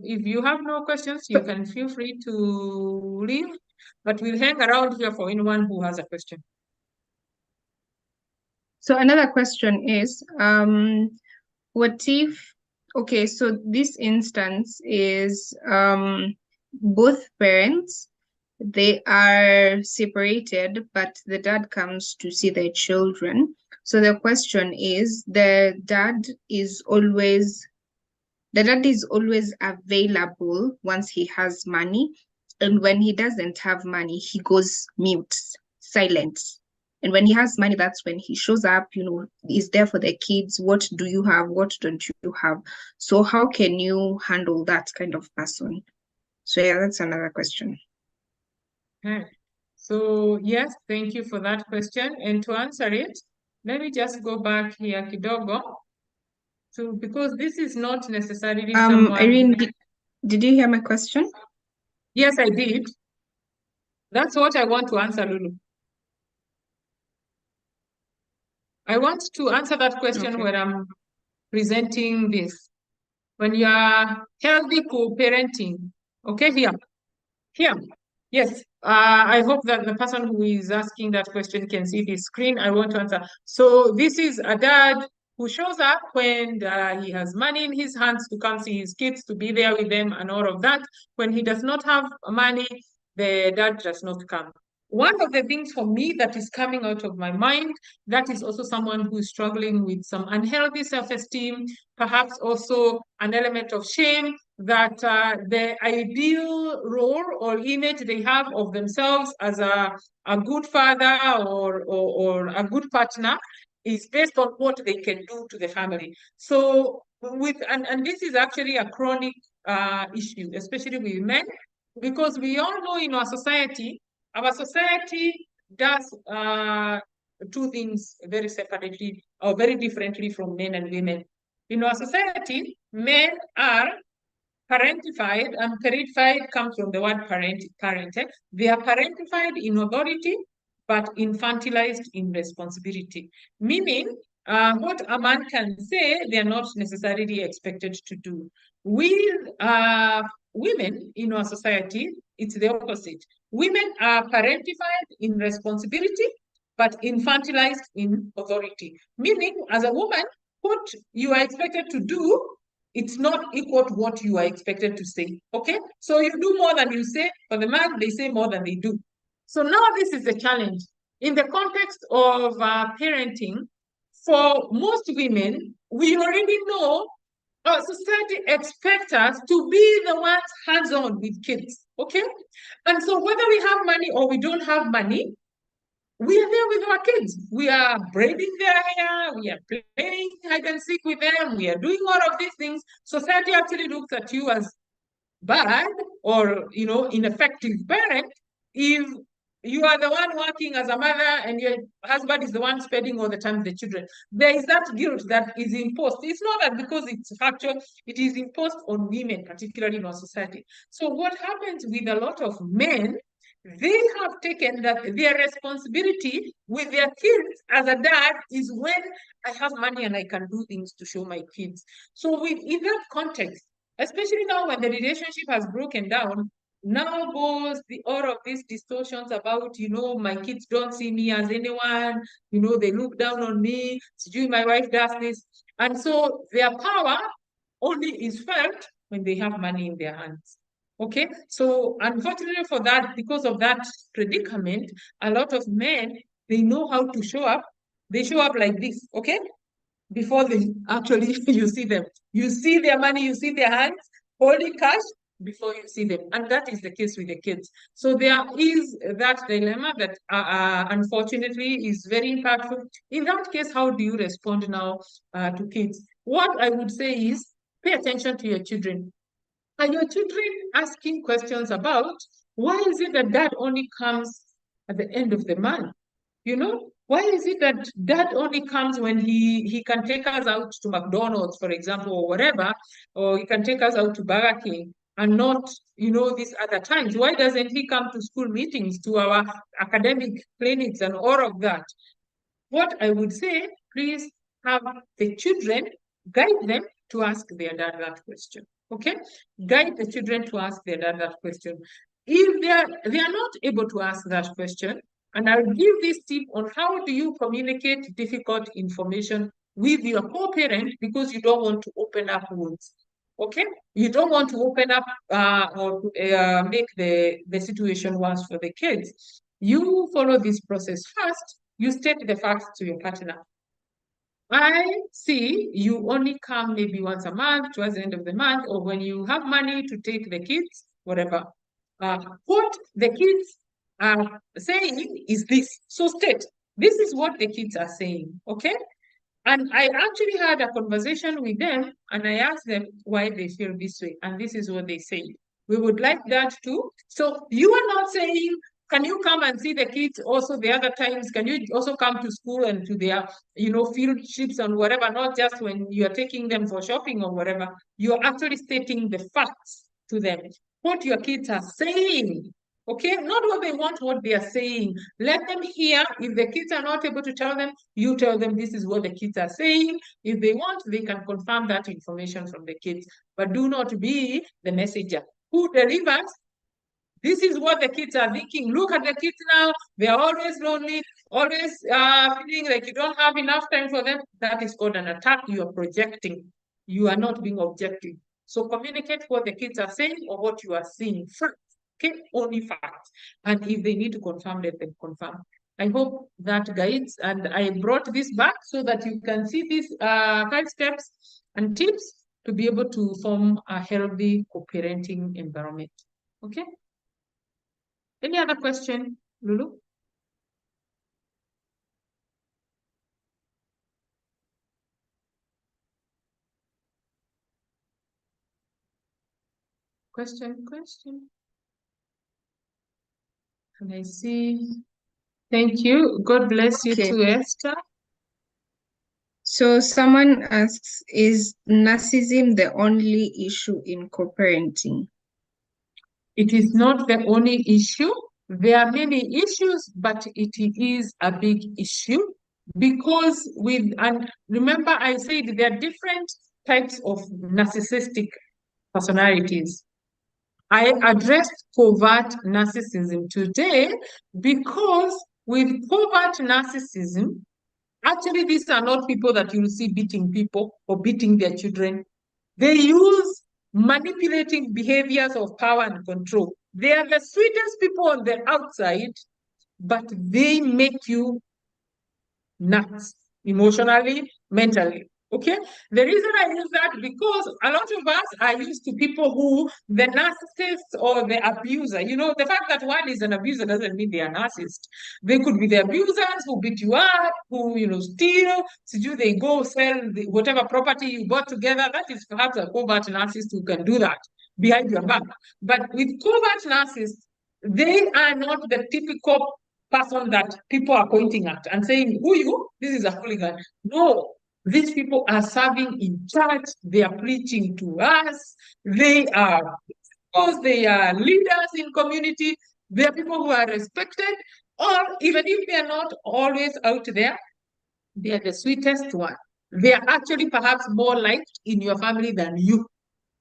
if you have no questions, you can feel free to leave, but we'll hang around here for anyone who has a question. So another question is, what if, okay, so this instance is both parents, they are separated, but the dad comes to see their children. So the question is, the dad is always available once he has money, and when he doesn't have money, he goes mute, silent. And when he has money, that's when he shows up, is there for the kids. What do you have? What don't you have? So how can you handle that kind of person? So yeah, that's another question. Okay. So yes, thank you for that question. And to answer it, let me just go back here kidogo. So because this is not necessarily someone... Irene, did you hear my question? Yes, I did. That's what I want to answer, Lulu. I want to answer that question Okay. when I'm presenting this. When you are healthy co-parenting, okay, here, yes. I hope that the person who is asking that question can see the screen. I want to answer. So this is a dad who shows up when he has money in his hands to come see his kids, to be there with them and all of that. When he does not have money, the dad does not come. One of the things for me that is coming out of my mind, that is also someone who is struggling with some unhealthy self-esteem, perhaps also an element of shame, that the ideal role or image they have of themselves as a good father or a good partner is based on what they can do to the family. So and this is actually a chronic issue, especially with men, because we all know in our society does two things very separately or very differently from men and women. In our society, men are parentified, and parentified comes from the word parent. They are parentified in authority, but infantilized in responsibility. Meaning, what a man can say, they are not necessarily expected to do. With women in our society, it's the opposite. Women are parentified in responsibility, but infantilized in authority. Meaning, as a woman, what you are expected to do, it's not equal to what you are expected to say, okay? So you do more than you say. For the man, they say more than they do. So now this is the challenge. In the context of parenting, for most women, we already know our society expects us to be the ones hands-on with kids, okay? And so whether we have money or we don't have money, we are there with our kids. We are braiding their hair, we are playing hide and seek with them, we are doing all of these things. Society actually looks at you as bad or, you know, ineffective parent if you are the one working as a mother and your husband is the one spending all the time with the children. There is that guilt that is imposed. It's not that because it's factual, it is imposed on women, particularly in our society. So what happens with a lot of men, they have taken that their responsibility with their kids as a dad is when I have money and I can do things to show my kids. So in that context, especially now when the relationship has broken down, now goes all of these distortions about, you know, my kids don't see me as anyone, you know, they look down on me, my wife does this. And so their power only is felt when they have money in their hands. Okay, so unfortunately for that, because of that predicament, a lot of men, they know how to show up. They show up like this, okay? Before they actually, you see them. You see their money, you see their hands, holding cash before you see them. And that is the case with the kids. So there is that dilemma that unfortunately is very impactful. In that case, how do you respond now to kids? What I would say is pay attention to your children. Are your children asking questions about why is it that dad only comes at the end of the month? You know, why is it that dad only comes when he can take us out to McDonald's, for example, or whatever, or he can take us out to Burger King and not, you know, these other times? Why doesn't he come to school meetings, to our academic clinics and all of that? What I would say, please have the children, guide them to ask their dad that question. Okay? Guide the children to ask their dad that question. If they are not able to ask that question, and I'll give this tip on how do you communicate difficult information with your co-parent because you don't want to open up wounds. Okay? You don't want to open up or make the situation worse for the kids. You follow this process first. You state the facts to your partner. I see you only come maybe once a month, towards the end of the month, or when you have money to take the kids, whatever. What the kids are saying is this. So state, this is what the kids are saying, okay? And I actually had a conversation with them and I asked them why they feel this way. And this is what they say. We would like that too. So you are not saying, can you come and see the kids also the other times? Can you also come to school and to their, you know, field trips and whatever, not just when you are taking them for shopping or whatever. You're actually stating the facts to them, what your kids are saying. Okay, not what they want, what they are saying. Let them hear. If the kids are not able to tell them, you tell them this is what the kids are saying. If they want, they can confirm that information from the kids. But do not be the messenger who delivers. This is what the kids are thinking. Look at the kids now. They are always lonely, always feeling like you don't have enough time for them. That is called an attack. You are projecting. You are not being objective. So communicate what the kids are saying or what you are seeing first. Okay, only facts. And if they need to confirm, let them confirm. I hope that guides, and I brought this back so that you can see these 5 steps and tips to be able to form a healthy co-parenting environment. Okay? Any other question, Lulu? Question. Can I see? Thank you. God bless you too, Esther. So someone asks, is narcissism the only issue in co-parenting? It is not the only issue. There are many issues, but it is a big issue because and remember I said there are different types of narcissistic personalities. I addressed covert narcissism today because with covert narcissism, actually these are not people that you'll see beating people or beating their children. They use manipulating behaviors of power and control. They are the sweetest people on the outside, but they make you nuts emotionally, mentally. Okay, the reason I use that because a lot of us are used to people who the narcissist or the abuser. You know, the fact that one is an abuser doesn't mean they are narcissist. They could be the abusers who beat you up, who steal. So they go sell whatever property you bought together. That is perhaps a covert narcissist who can do that behind your back. But with covert narcissists, they are not the typical person that people are pointing at and saying, "Who you? This is a hooligan." No. These people are serving in church. They are preaching to us. They are leaders in community. They are people who are respected. Or even if they are not always out there, they are the sweetest one. They are actually perhaps more liked in your family than you.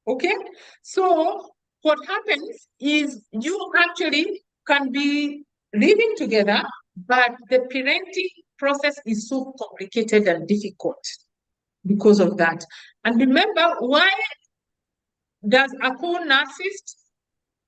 Okay? So what happens is you actually can be living together, but the parenting process is so complicated and difficult because of that. And remember, why does a co-narcissist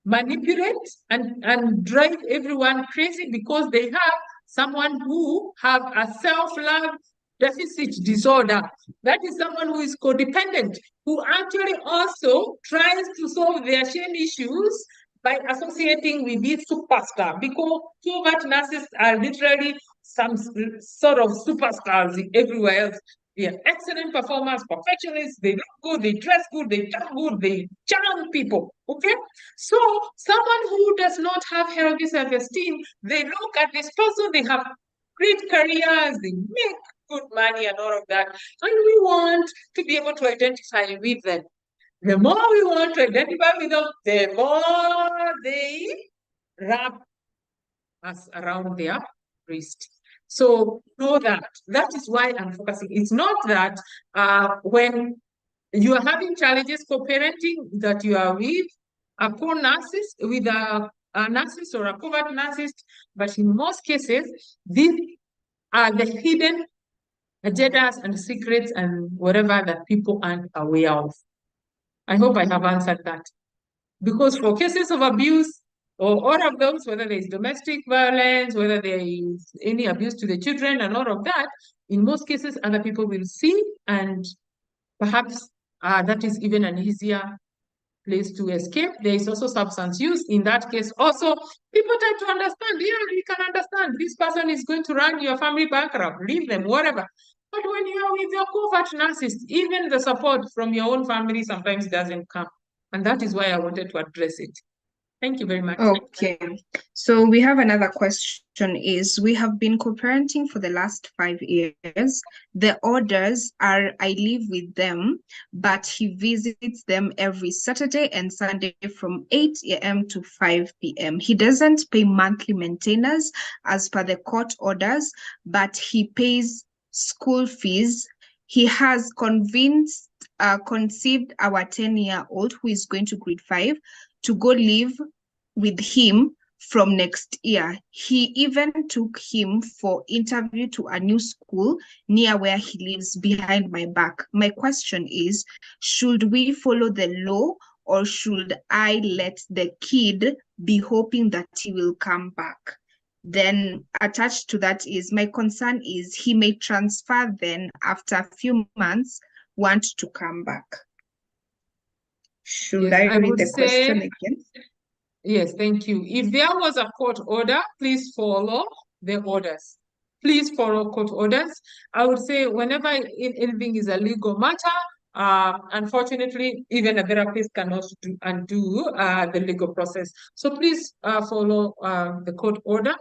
manipulate and drive everyone crazy? Because they have someone who have a self-love deficit disorder. That is someone who is codependent, who actually also tries to solve their shame issues by associating with this superstar, because covert narcissists are literally some sort of superstars everywhere else. They are excellent performers, perfectionists, they look good, they dress good, they talk good, they charm people, okay? So someone who does not have healthy self-esteem, they look at this person, they have great careers, they make good money and all of that, and we want to be able to identify with them. The more we want to identify with them, the more they wrap us around their wrist. So know that is why I'm focusing. It's not that when you are having challenges co-parenting that you are with a co-narcissist, with a narcissist or a covert narcissist, but in most cases, these are the hidden agendas and secrets and whatever that people aren't aware of. I hope I have answered that. Because for cases of abuse, or all of those, whether there is domestic violence, whether there is any abuse to the children and all of that, in most cases, other people will see, and perhaps that is even an easier place to escape. There is also substance use. In that case, also, people try to understand, yeah, you can understand, this person is going to run your family bankrupt, leave them, whatever. But when you are with your covert narcissist, even the support from your own family sometimes doesn't come. And that is why I wanted to address it. Thank you very much. Okay, so we have another question is, we have been co-parenting for the last 5 years. The orders are I live with them, but he visits them every Saturday and Sunday from 8 a.m. to 5 p.m. He doesn't pay monthly maintenance as per the court orders, but he pays school fees. He has conceived our 10-year-old who is going to grade 5 to go live with him from next year. He even took him for interview to a new school near where he lives behind my back. My question is, should we follow the law, or should I let the kid be hoping that he will come back? Then attached to that is, my concern is he may transfer, then after a few months want to come back. Should Yes, I read the question again? Yes, thank you. If there was a court order, please follow the orders. Please follow court orders. I would say whenever anything is a legal matter, unfortunately, even a therapist cannot undo the legal process. So please follow the court order.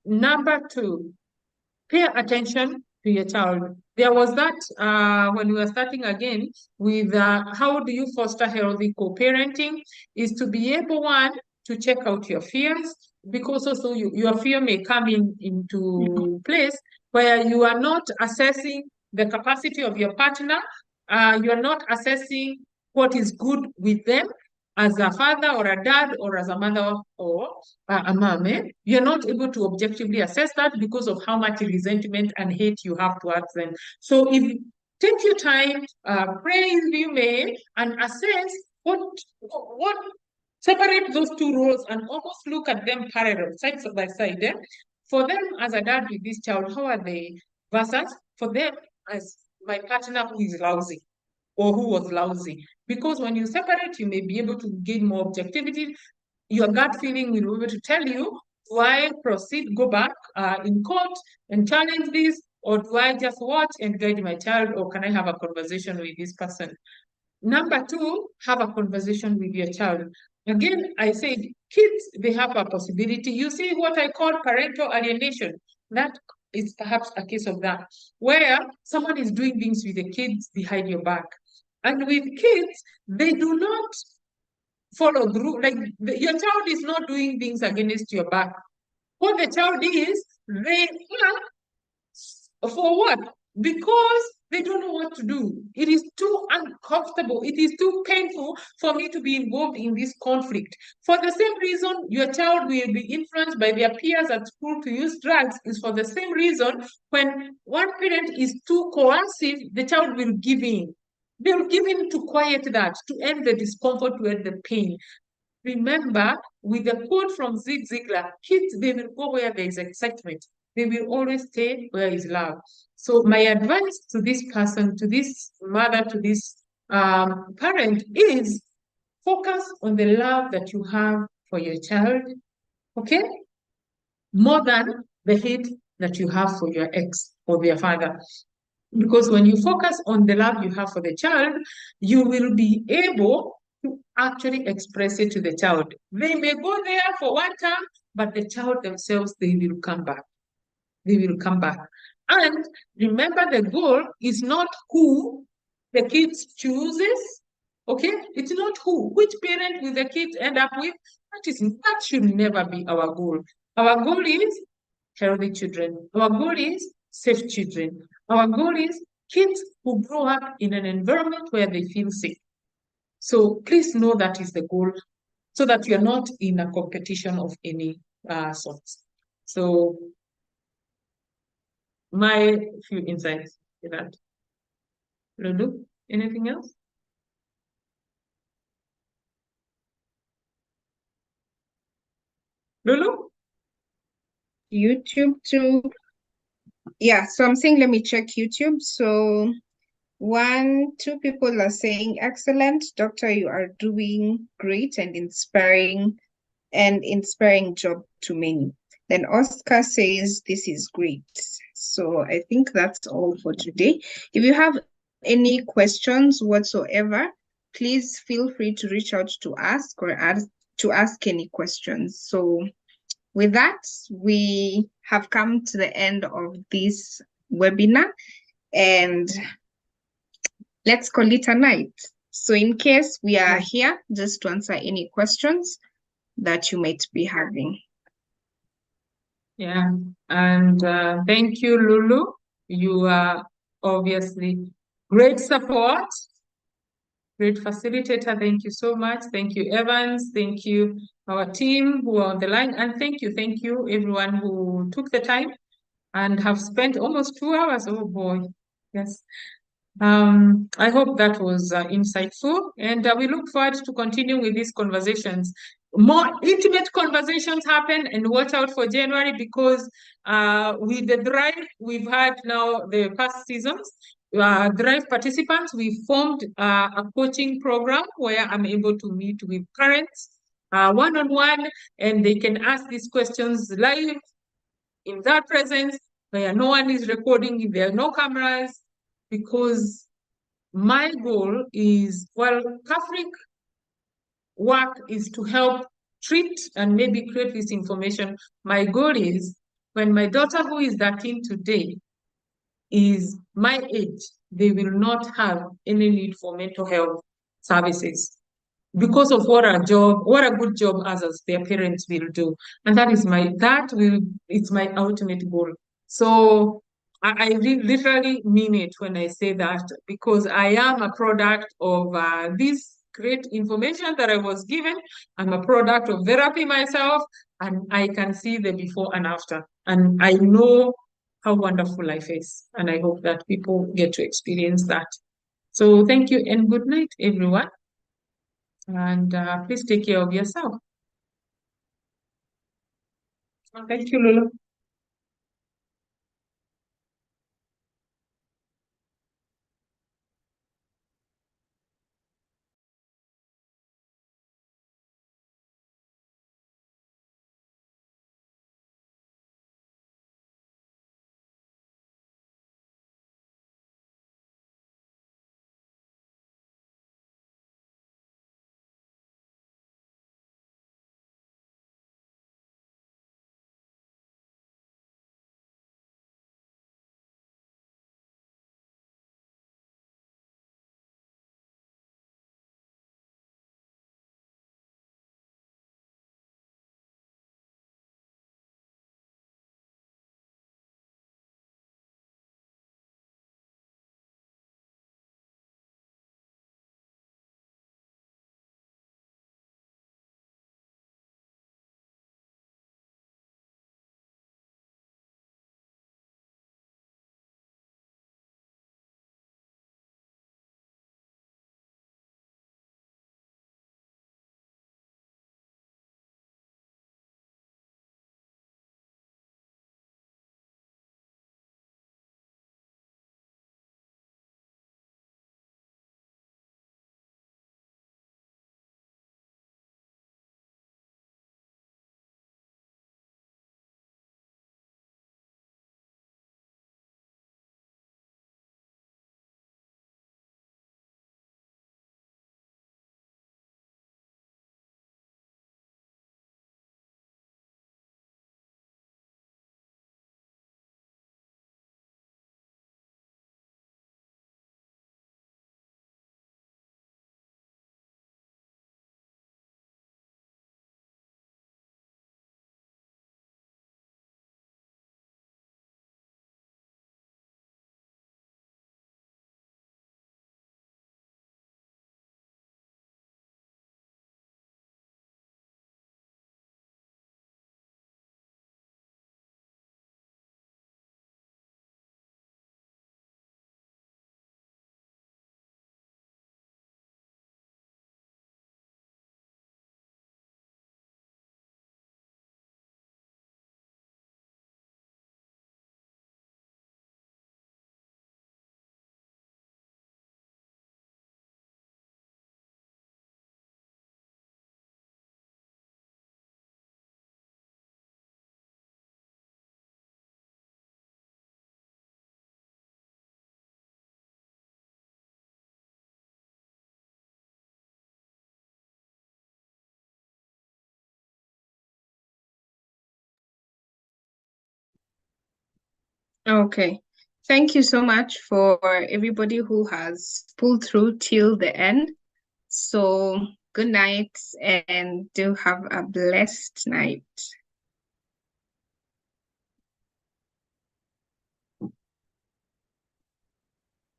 Number 2, pay attention to your child. There was that when we were starting again with how do you foster healthy co-parenting, is to be able, one, to check out your fears, because also your fear may come into place where you are not assessing the capacity of your partner, you are not assessing what is good with them as a father or a dad or as a mother or a mom. You're not able to objectively assess that because of how much resentment and hate you have towards them. So if you take your time, pray as you may, and assess what separate those two roles and almost look at them parallel, side by side. For them as a dad with this child, how are they? Versus for them as my partner who is lousy or who was lousy. Because when you separate, you may be able to gain more objectivity. Your gut feeling will be able to tell you, do I proceed, go back in court and challenge this, or do I just watch and guide my child, or can I have a conversation with this person? Number two, have a conversation with your child. Again, I said, kids, they have a possibility. You see what I call parental alienation. That is perhaps a case of that, where someone is doing things with the kids behind your back. And with kids, they do not follow through. Like your child is not doing things against your back. What the child is, they are for what? Because they don't know what to do. It is too uncomfortable. It is too painful for me to be involved in this conflict. For the same reason, your child will be influenced by their peers at school to use drugs is for the same reason. When one parent is too coercive, the child will give in. They will give in to quiet that, to end the discomfort, to end the pain. Remember, with the quote from Zig Ziglar, kids, they will go where there is excitement. They will always stay where is love. So my advice to this person, to this mother, to this parent is focus on the love that you have for your child, okay? More than the hate that you have for your ex or their father. Because when you focus on the love you have for the child, you will be able to actually express it to the child. They may go there for one time, but the child themselves, they will come back. They will come back. And remember, the goal is not who the kids chooses. Okay, it's not who, which parent will the kids end up with. That should never be our goal. Our goal is healthy children. Our goal is safe children. Our goal is kids who grow up in an environment where they feel safe. So please know that is the goal, so that you're not in a competition of any sort. So my few insights in that. Lulu, anything else? Lulu? YouTube too. Yeah, so I'm saying let me check YouTube. So 2 people are saying, excellent, doctor, you are doing great and inspiring job to many. Then Oscar says, this is great. So I think that's all for today. If you have any questions whatsoever, please feel free to reach out to ask or to ask any questions. So with that, we have come to the end of this webinar, and let's call it a night. So in case we are here just to answer any questions that you might be having. Yeah, and thank you, Lulu. You are obviously great support, great facilitator. Thank you so much. Thank you, Evans. Thank you, our team who are on the line. And thank you, everyone who took the time and have spent almost 2 hours. Oh boy, yes. I hope that was insightful, and we look forward to continuing with these conversations. More intimate conversations happen, and watch out for January, because with the drive we've had now the past seasons, drive participants, we formed a coaching program where I'm able to meet with parents one-on-one, and they can ask these questions live in their presence, where no one is recording, there are no cameras, because my goal is, well, Catholic work is to help treat and maybe create this information. My goal is, when my daughter, who is 13 today, is my age, they will not have any need for mental health services because of what a good job as their parents will do. And it's my ultimate goal. So I literally mean it when I say that, because I am a product of this great information that I was given. I'm a product of therapy myself, and I can see the before and after. And I know how wonderful life is. And I hope that people get to experience that. So thank you and good night, everyone. And please take care of yourself. Thank you, Lulu. Okay. Thank you so much for everybody who has pulled through till the end. So good night and do have a blessed night.